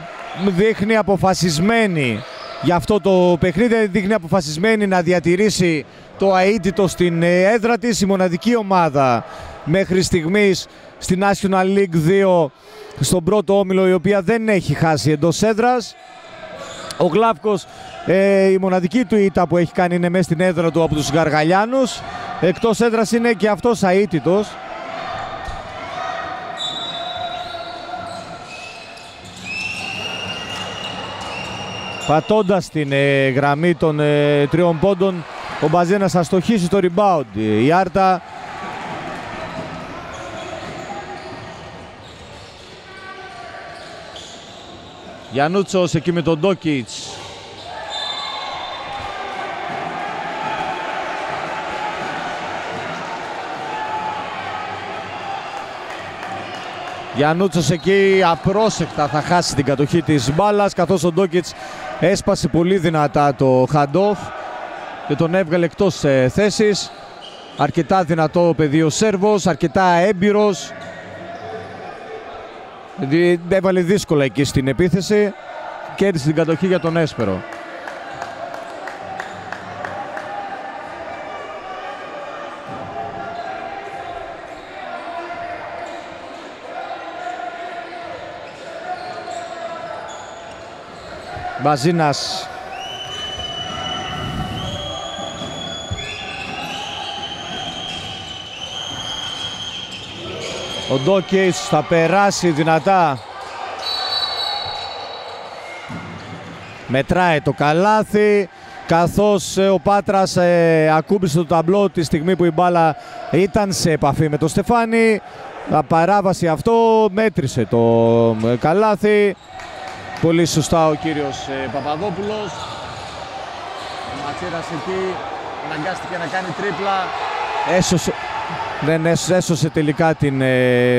δείχνει αποφασισμένη για αυτό το παιχνίδι, δείχνει αποφασισμένη να διατηρήσει το αίτητο στην έδρα της. Η μοναδική ομάδα μέχρι στιγμής στην National League 2 στον πρώτο όμιλο η οποία δεν έχει χάσει εντός έδρας. Ο Γλαύκος, η μοναδική του ήττα που έχει κάνει είναι μέσα στην έδρα του από τους Γαργαλιάνους. Εκτός έδρας είναι και αυτός αίτητος. Πατώντας την γραμμή των 3 πόντων, ο Μπαζένας θα στοχίσει το rebound. Η Άρτα Γιαννούτσος εκεί με τον Ντόκιτς. Γιαννούτσος εκεί απρόσεκτα θα χάσει την κατοχή της μπάλας, καθώς ο Ντόκιτς έσπασε πολύ δυνατά το hand-off και τον έβγαλε εκτός θέσης. Αρκετά δυνατό παιδί ο Σέρβος, αρκετά έμπειρος. Έβαλε δύσκολα εκεί στην επίθεση. Κέρδισε την κατοχή για τον Έσπερο. Μπαζίνας. Ο Ντόκιτς θα περάσει δυνατά. Μετράει το καλάθι, καθώς ο Πάτρας ακούμπησε το ταμπλό τη στιγμή που η μπάλα ήταν σε επαφή με τον Στεφάνη. Παράβαση αυτό, μέτρησε το καλάθι. Πολύ σωστά ο κύριος Παπαδόπουλος. Ο Ματσίρας εκεί αναγκάστηκε να κάνει τρίπλα. Δεν έσωσε τελικά την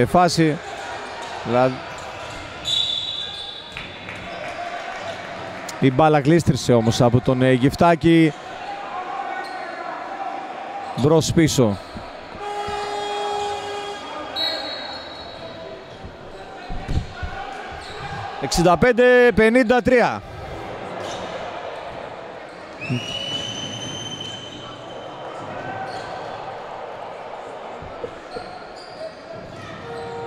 φάση. Η μπάλα γλίστρισε όμως από τον Γυφτάκη. Μπρος πίσω. «65-53».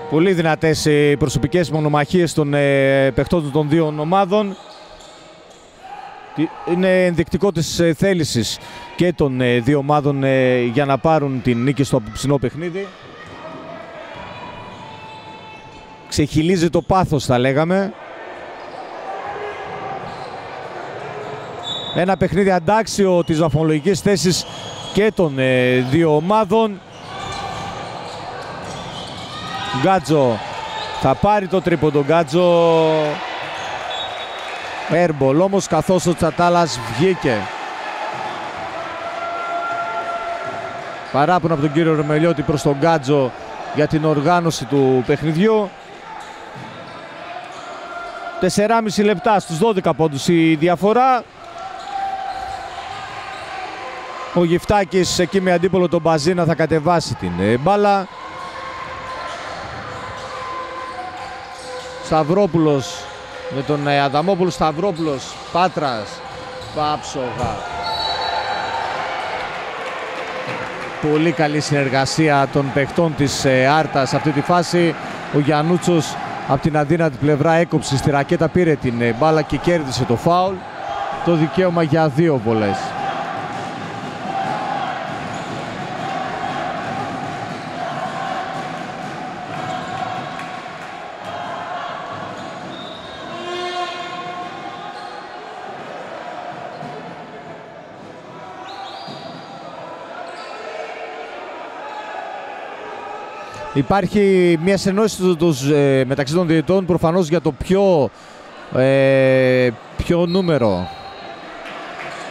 Πολύ δυνατές οι προσωπικές μονομαχίες των παιχτών των δύο ομάδων. Είναι ενδεικτικό της θέλησης και των δύο ομάδων για να πάρουν την νίκη στο απόψινό παιχνίδι. Ξεχυλίζει το πάθος, θα λέγαμε. Ένα παιχνίδι αντάξιο της βαθμολογικής θέσης και των δύο ομάδων. Γκάτζο θα πάρει το τρίποντο. Γκάτζο airball όμως, καθώς ο Τσατάλας βγήκε. Παράπονο από τον κύριο Ρεμελιώτη προς τον Γκάτζο για την οργάνωση του παιχνιδιού. 4,5 λεπτά στους 12 πόντους η διαφορά. Ο Γυφτάκης εκεί με αντίπολο τον Μπαζίνα θα κατεβάσει την μπάλα. Σταυρόπουλος με τον Αδαμόπουλο. Σταυρόπουλος, Πάτρας, Πάψογα. Πολύ καλή συνεργασία των παιχτών της Άρτας σε αυτή τη φάση. Ο Γιαννούτσος από την αδύνατη πλευρά έκοψε στη ρακέτα, πήρε την μπάλα και κέρδισε το φάουλ. Το δικαίωμα για 2 βολές. Υπάρχει μια συνεννόηση μεταξύ των διαιτητών προφανώς για το ποιο νούμερο.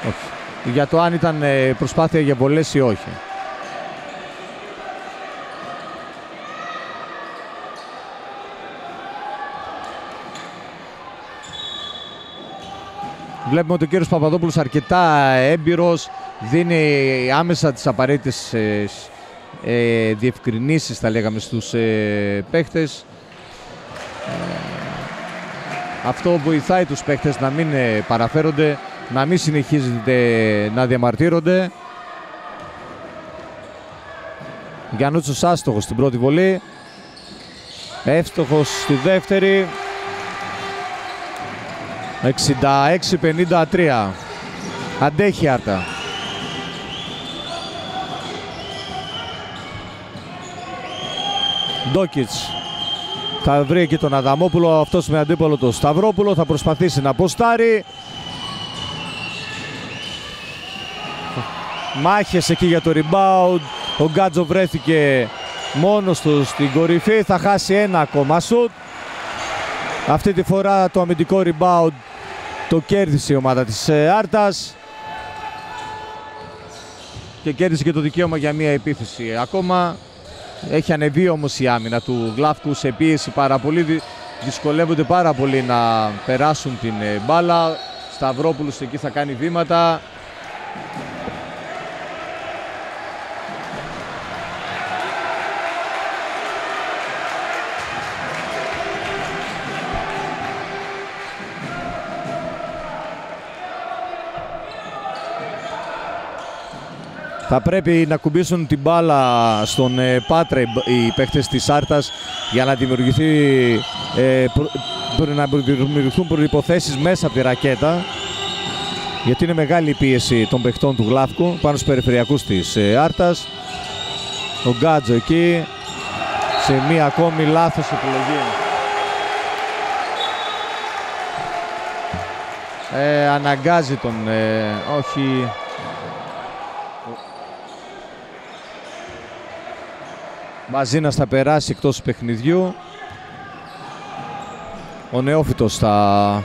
Όχι. Για το αν ήταν προσπάθεια για βολές ή όχι. Βλέπουμε ότι ο κύριος Παπαδόπουλος αρκετά έμπειρος, δίνει άμεσα τις απαραίτητες διευκρινήσεις, θα λέγαμε, στους παίχτες. Αυτό βοηθάει τους παίχτες να μην παραφέρονται, να μην συνεχίζονται να διαμαρτύρονται. Γιαννούτσος άστοχος στην πρώτη βολή, εύστοχος στη δεύτερη. 66-53. Αντέχει η Άρτα. Ντόκιτς θα βρει και τον Αδαμόπουλο, αυτός με αντίπολο τον Σταυρόπουλο, θα προσπαθήσει να ποστάρει. Μάχες εκεί για το rebound. Ο Γκάτζο βρέθηκε μόνος του στην κορυφή, θα χάσει ένα ακόμα σουτ. Αυτή τη φορά το αμυντικό rebound το κέρδισε η ομάδα της Άρτας και κέρδισε και το δικαίωμα για μια επίθεση ακόμα. Έχει ανεβεί όμως η άμυνα του Γλάφκου σε πίεση πάρα πολύ. Δυσκολεύονται πάρα πολύ να περάσουν την μπάλα. Σταυρόπουλος εκεί θα κάνει βήματα. Θα πρέπει να κουμπίσουν την μπάλα στον Πάτρα οι παίκτες της Άρτας για να δημιουργηθούν προϋποθέσεις μέσα από τη ρακέτα, γιατί είναι μεγάλη η πίεση των παιχτών του Γλάφκου πάνω στους περιφερειακούς της Άρτας. Ο Γκάτζο εκεί σε μία ακόμη λάθος επιλογή. Αναγκάζει τον όχι. Μαζίνας θα περάσει εκτός παιχνιδιού. Ο Νεόφυτος θα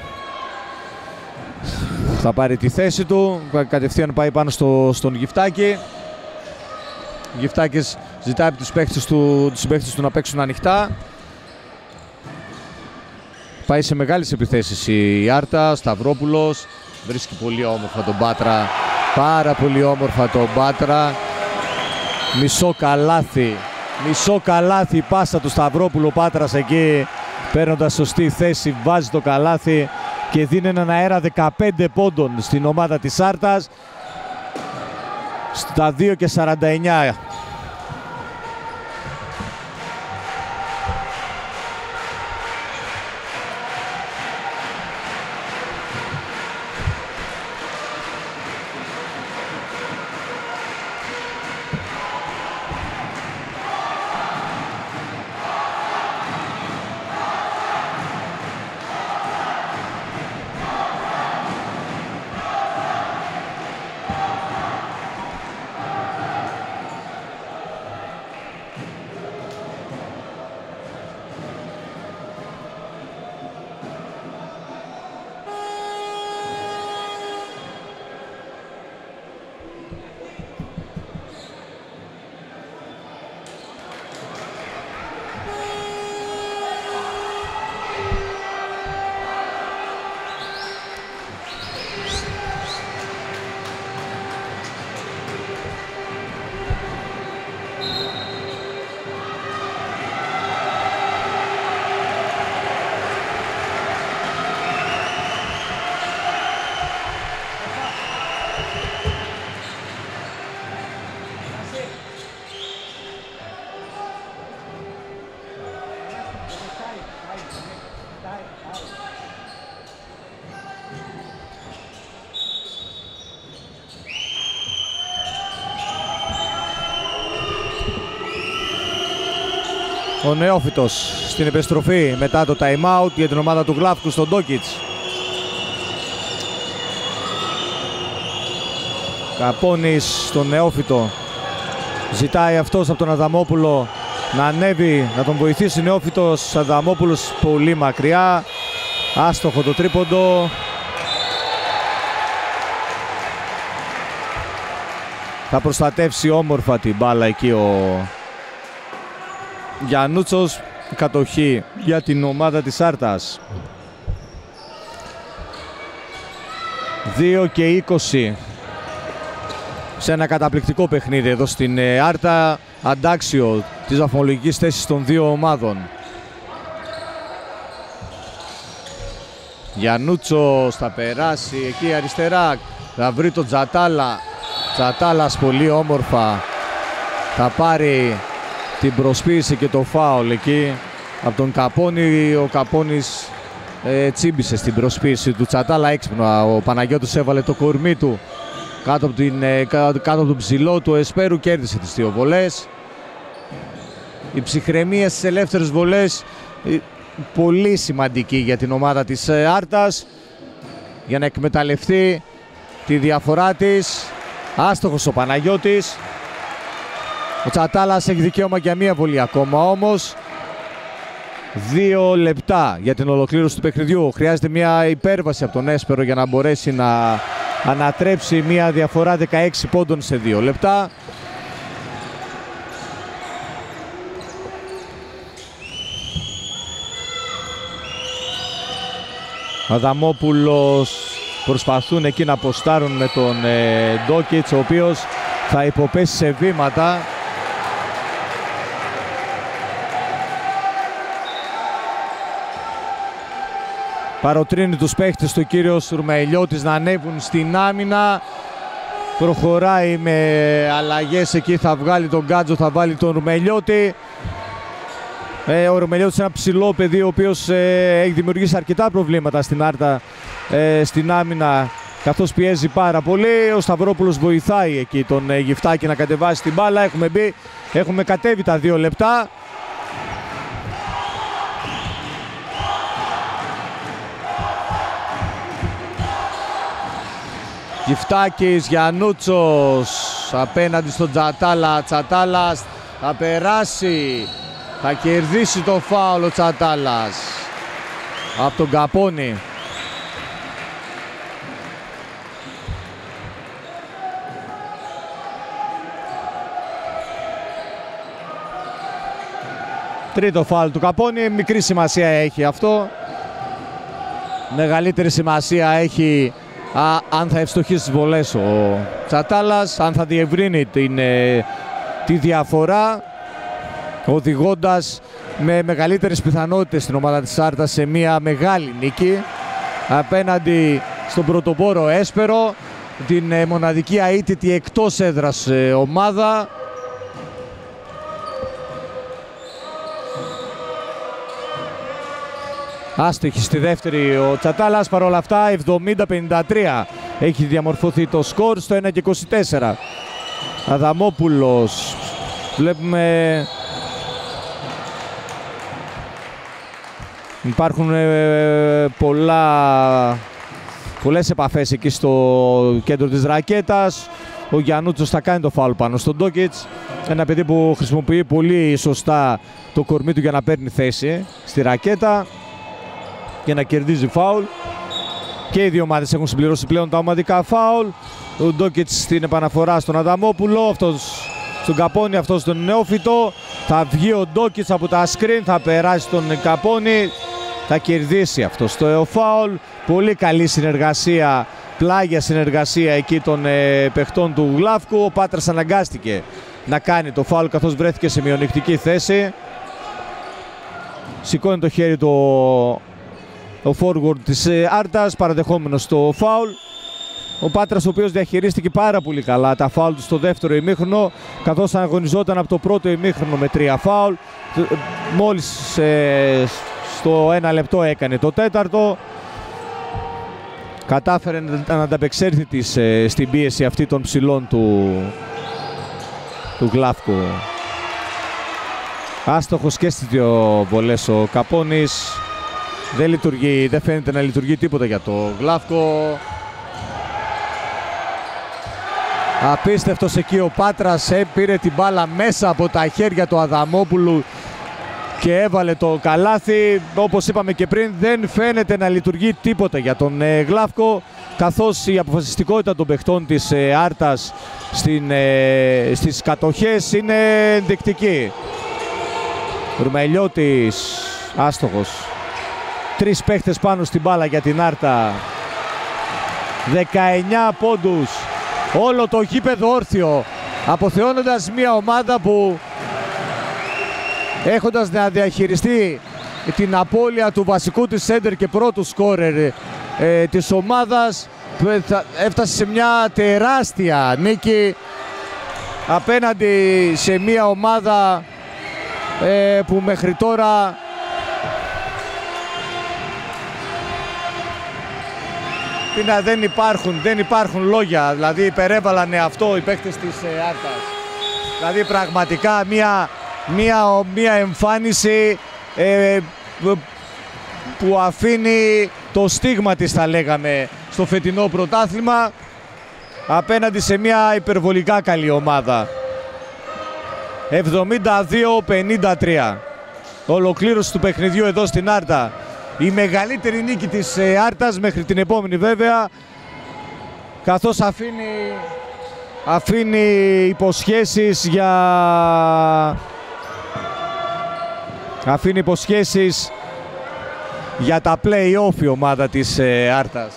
πάρει τη θέση του. Κατευθείαν πάει πάνω στον Γιφτάκη. Ο Γιφτάκης ζητάει από τους παίκτες του να παίξουν ανοιχτά. Πάει σε μεγάλες επιθέσεις η Άρτα. Σταυρόπουλος βρίσκει πολύ όμορφα τον Πάτρα. Πάρα πολύ όμορφα τον Πάτρα. Μισό καλάθι η πάσα του Σταυρόπουλου. Πάτρας εκεί παίρνοντας σωστή θέση βάζει το καλάθι και δίνει έναν αέρα 15 πόντων στην ομάδα της Άρτας στα 2:49. Ο Νεόφυτος στην επιστροφή μετά το time out για την ομάδα του Γλάφκου στον Ντόκιτς. Καπώνης στον Νεόφυτο. Ζητάει αυτός από τον Αδαμόπουλο να ανέβει, να τον βοηθήσει ο Νεόφυτος. Αδαμόπουλος πολύ μακριά. Άστοχο το τρίποντο. Θα προστατεύσει όμορφα την μπάλα εκεί ο Γιαννούτσος. Κατοχή για την ομάδα της Άρτας. 2:20 σε ένα καταπληκτικό παιχνίδι εδώ στην Άρτα. Αντάξιο της βαθμολογικής θέσης των δύο ομάδων. Γιαννούτσος θα περάσει εκεί αριστερά. Θα βρει τον Τζατάλα. Τζατάλας πολύ όμορφα. Θα πάρει την προσποίηση και το φάουλ εκεί από τον Καπώνη. Ο Καπώνης τσίμπησε στην προσποίηση του Τσατάλα έξυπνα. Ο Παναγιώτης έβαλε το κορμί του κάτω από τον ψηλό του Εσπέρου. Κέρδισε τις δύο βολές. Η ψυχραιμία στις ελεύθερες βολές πολύ σημαντική για την ομάδα της Άρτας για να εκμεταλλευτεί τη διαφορά της. Άστοχος ο Παναγιώτης. Ο Τσατάλας έχει δικαίωμα για μία βολή ακόμα όμως. 2 λεπτά για την ολοκλήρωση του παιχνιδιού. Χρειάζεται μία υπέρβαση από τον Έσπερο για να μπορέσει να ανατρέψει μία διαφορά 16 πόντων σε 2 λεπτά. Αδαμόπουλος προσπαθούν εκεί να αποστάρουν με τον Ντόκιτς, ο οποίος θα υποπέσει σε βήματα. Παροτρύνει τους παίχτες του κύριος Σουρμελιώτης να ανέβουν στην άμυνα. προχωράει με αλλαγές. Εκεί θα βγάλει τον Γκάτζο, θα βάλει τον Ρουμελιώτη. Ο Ρουμελιώτης είναι ένα ψηλό παιδί, ο οποίος έχει δημιουργήσει αρκετά προβλήματα στην Άρτα στην άμυνα, καθώς πιέζει πάρα πολύ. Ο Σταυρόπουλος βοηθάει εκεί τον Γυφτάκη να κατεβάσει την μπάλα. Έχουμε κατέβει τα 2 λεπτά. Γυφτάκης, Γιαννούτσος απέναντι στον Τσατάλα. Τσατάλας θα περάσει, θα κερδίσει το φάουλ ο Τσατάλας από τον Καπώνη. Τρίτο φάουλ του Καπώνη, μικρή σημασία έχει αυτό. Μεγαλύτερη σημασία έχει αν θα ευστοχίσει τις βολές ο Τσατάλας, αν θα διευρύνει τη διαφορά, οδηγώντας με μεγαλύτερες πιθανότητες την ομάδα της Άρτας σε μια μεγάλη νίκη απέναντι στον πρωτοπόρο Έσπερο, την μοναδική αίτητη εκτός έδρας ομάδα. Άστοχη στη δεύτερη ο Τσατάλας, παρόλα αυτά 70-53 έχει διαμορφωθεί το σκορ στο 1 και 24. Αδαμόπουλος, βλέπουμε υπάρχουν πολλές επαφές εκεί στο κέντρο της ρακέτας. Ο Γιαννούτσος θα κάνει το φάουλ πάνω στον Ντόκιτς, ένα παιδί που χρησιμοποιεί πολύ σωστά το κορμί του για να παίρνει θέση στη ρακέτα και να κερδίζει φάουλ. Και οι δύο ομάδες έχουν συμπληρώσει πλέον τα ομαδικά φάουλ. Ο Ντόκιτς στην επαναφορά στον Αδαμόπουλο, αυτός στον Καπώνη, αυτός στον Νεόφυτο. Θα βγει ο Ντόκιτς από τα screen, θα περάσει τον Καπώνη, θα κερδίσει αυτό το φάουλ. Πολύ καλή συνεργασία, πλάγια συνεργασία εκεί των παιχτών του Γλάφκου. Ο Πάτρας αναγκάστηκε να κάνει το φάουλ καθώς βρέθηκε σε μειονεκτική θέση. Σηκώνει το χέρι ο forward της Άρτας, παραδεχόμενος το φάουλ. Ο Πάτρας, ο οποίος διαχειρίστηκε πάρα πολύ καλά τα φάουλ του στο δεύτερο ημίχρονο, καθώς αγωνιζόταν από το πρώτο ημίχρονο με 3 φάουλ. Μόλις στο 1 λεπτό έκανε το τέταρτο. Κατάφερε να ανταπεξέλθει στην πίεση αυτή των ψηλών του Γλάφκου. Άστοχος και στις δύο βολές ο Καπώνης. Δεν φαίνεται να λειτουργεί τίποτα για το Γλάφκο. Απίστευτος εκεί ο Πάτρας, πήρε την μπάλα μέσα από τα χέρια του Αδαμόπουλου και έβαλε το καλάθι. Όπως είπαμε και πριν, δεν φαίνεται να λειτουργεί τίποτα για τον Γλάφκο, καθώς η αποφασιστικότητα των παιχτών της Άρτας στις κατοχές είναι ενδεικτική. Ρουμελιώτης, άστοχος. 3 παίχτες πάνω στην μπάλα για την Άρτα. 19 πόντους. Όλο το γήπεδο όρθιο, αποθεώνοντας μια ομάδα που, έχοντας να διαχειριστεί την απώλεια του βασικού της σέντερ και πρώτου σκόρερ της ομάδας, έφτασε σε μια τεράστια νίκη απέναντι σε μια ομάδα που μέχρι τώρα δεν υπάρχουν λόγια, δηλαδή υπερέβαλανε αυτό οι παίκτες της Άρτας. Δηλαδή πραγματικά μια εμφάνιση που αφήνει το στίγμα της, θα λέγαμε, στο φετινό πρωτάθλημα απέναντι σε μια υπερβολικά καλή ομάδα. 72-53. Ολοκλήρωση του παιχνιδιού εδώ στην Άρτα. Η μεγαλύτερη νίκη της Άρτας μέχρι την επόμενη βέβαια, καθώς αφήνει υποσχέσεις για τα play-off η ομάδα της Άρτας.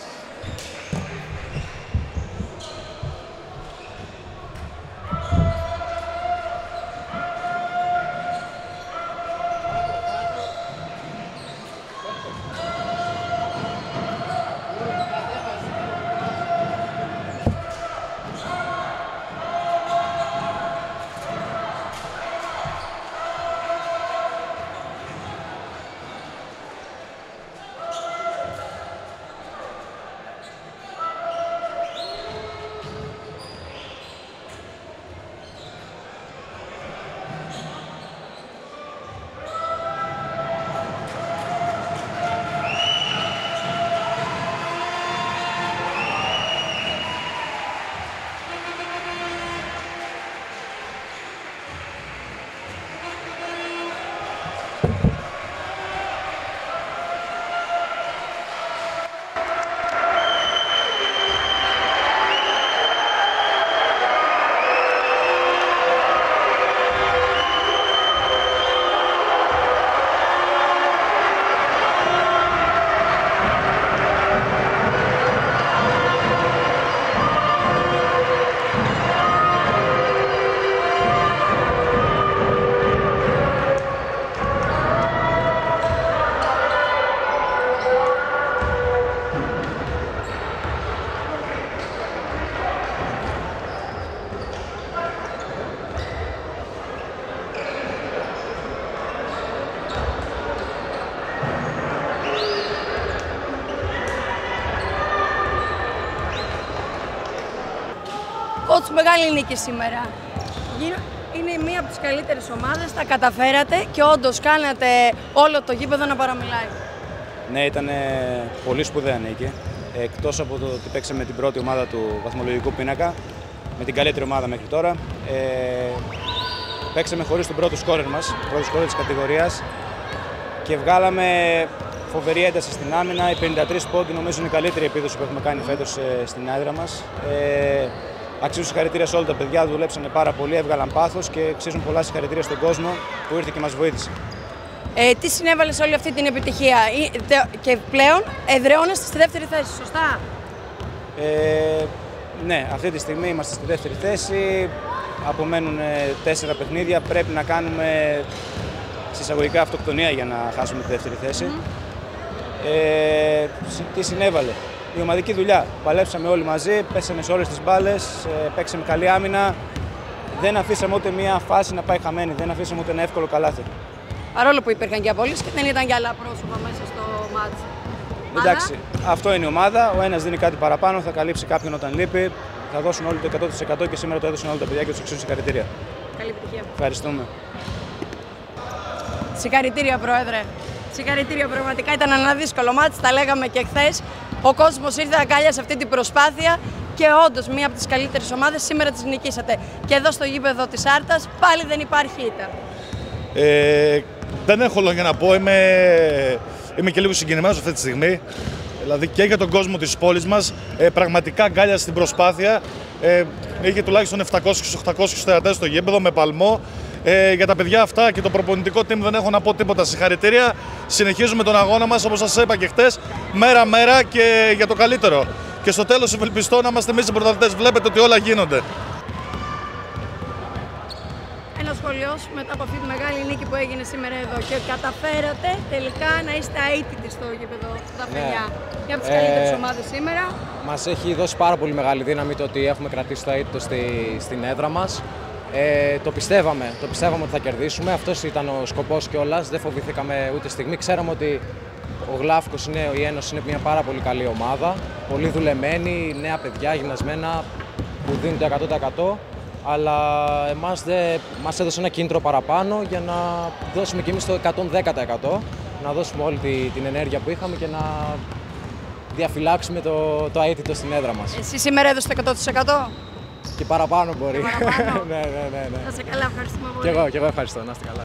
Κότσου, μεγάλη νίκη σήμερα. Είναι μία από τις καλύτερες ομάδες, τα καταφέρατε και όντως κάνατε όλο το γήπεδο να παραμιλάει. Ναι, ήταν πολύ σπουδαία νίκη. Εκτός από το ότι παίξαμε την πρώτη ομάδα του βαθμολογικού πίνακα, με την καλύτερη ομάδα μέχρι τώρα, παίξαμε χωρίς τον πρώτο σκόρερ μας, πρώτο σκόρερ της κατηγορίας και βγάλαμε φοβερή ένταση στην άμυνα. Οι 53 πόντοι νομίζω είναι η καλύτερη επίδοση που έχουμε κάνει φέτος στην έδρα μας. Αξίζουν συγχαρητήρια σε όλα τα παιδιά, δουλέψανε πάρα πολύ, έβγαλαν πάθος και αξίζουν πολλά συγχαρητήρια στον κόσμο που ήρθε και μας βοήθησε. Τι συνέβαλε σε όλη αυτή την επιτυχία και πλέον εδραιώνεστε στη δεύτερη θέση, σωστά? Ναι, αυτή τη στιγμή είμαστε στη δεύτερη θέση. Απομένουν 4 παιχνίδια. Πρέπει να κάνουμε συσσαγωγικά αυτοκτονία για να χάσουμε τη δεύτερη θέση. Τι συνέβαλε? Η ομαδική δουλειά. Παλέψαμε όλοι μαζί, πέσαμε σε όλες τις μπάλες, παίξαμε καλή άμυνα. Δεν αφήσαμε ούτε μία φάση να πάει χαμένη, δεν αφήσαμε ούτε ένα εύκολο καλάθι. Παρόλο που υπήρχαν και απολύσεις και δεν ήταν και άλλα πρόσωπα μέσα στο μάτς. Εντάξει, αυτό είναι η ομάδα. Ο ένας δίνει κάτι παραπάνω, θα καλύψει κάποιον όταν λείπει. Θα δώσουν όλοι το 100% και σήμερα το έδωσαν όλα τα παιδιά και τους αξίζουν συγχαρητήρια. Καλή επιτυχία. Ευχαριστούμε. Συγχαρητήρια, Πρόεδρε. Συγχαρητήρια, πραγματικά ήταν ένα δύσκολο μάτς, τα λέγαμε και χθες. Ο κόσμος ήρθε αγκάλιασε αυτή την προσπάθεια και όντως μία από τις καλύτερες ομάδες σήμερα τις νικήσατε. Και εδώ στο γήπεδο της Άρτας πάλι δεν υπάρχει ήττα. Δεν έχω λόγια να πω, είμαι και λίγο συγκινημένος αυτή τη στιγμή. Δηλαδή και για τον κόσμο της πόλης μας, πραγματικά αγκάλιασε την προσπάθεια. Είχε τουλάχιστον 700-800 θεατές στο γήπεδο με παλμό. Για τα παιδιά αυτά και το προπονητικό team δεν έχω να πω τίποτα. Συγχαρητήρια. Συνεχίζουμε τον αγώνα μας, όπως σας είπα και χτες, μέρα-μέρα και για το καλύτερο. Και στο τέλος ευελπιστώ να είμαστε εμείς οι πρωταθλητές. Βλέπετε ότι όλα γίνονται. Ένα σχολείο μετά από αυτή τη μεγάλη νίκη που έγινε σήμερα εδώ και καταφέρατε τελικά να είστε αίτητοι στο γήπεδο στα παιδιά. Μια από τις καλύτερες ομάδες σήμερα. Μας έχει δώσει πάρα πολύ μεγάλη δύναμη το ότι έχουμε κρατήσει το αίτητο στην έδρα μας. Το πιστεύαμε ότι θα κερδίσουμε. Αυτός ήταν ο σκοπός κιόλας. Δεν φοβηθήκαμε ούτε στιγμή. Ξέραμε ότι ο Γλάφικος, η Ένωση, είναι μια πάρα πολύ καλή ομάδα. Πολύ δουλεμένη, νέα παιδιά, γυμνασμένα, που δίνουν το 100%. Αλλά μας έδωσε ένα κίνητρο παραπάνω για να δώσουμε κι εμείς το 110%. Να δώσουμε όλη την ενέργεια που είχαμε και να διαφυλάξουμε το αίτητο στην έδρα μας. Εσύ σήμερα έδωσε το 100%? Και παραπάνω μπορεί. Παραπάνω. Ναι. Να είσαι καλά, ευχαριστούμε πολύ. Και εγώ ευχαριστώ, να είστε καλά.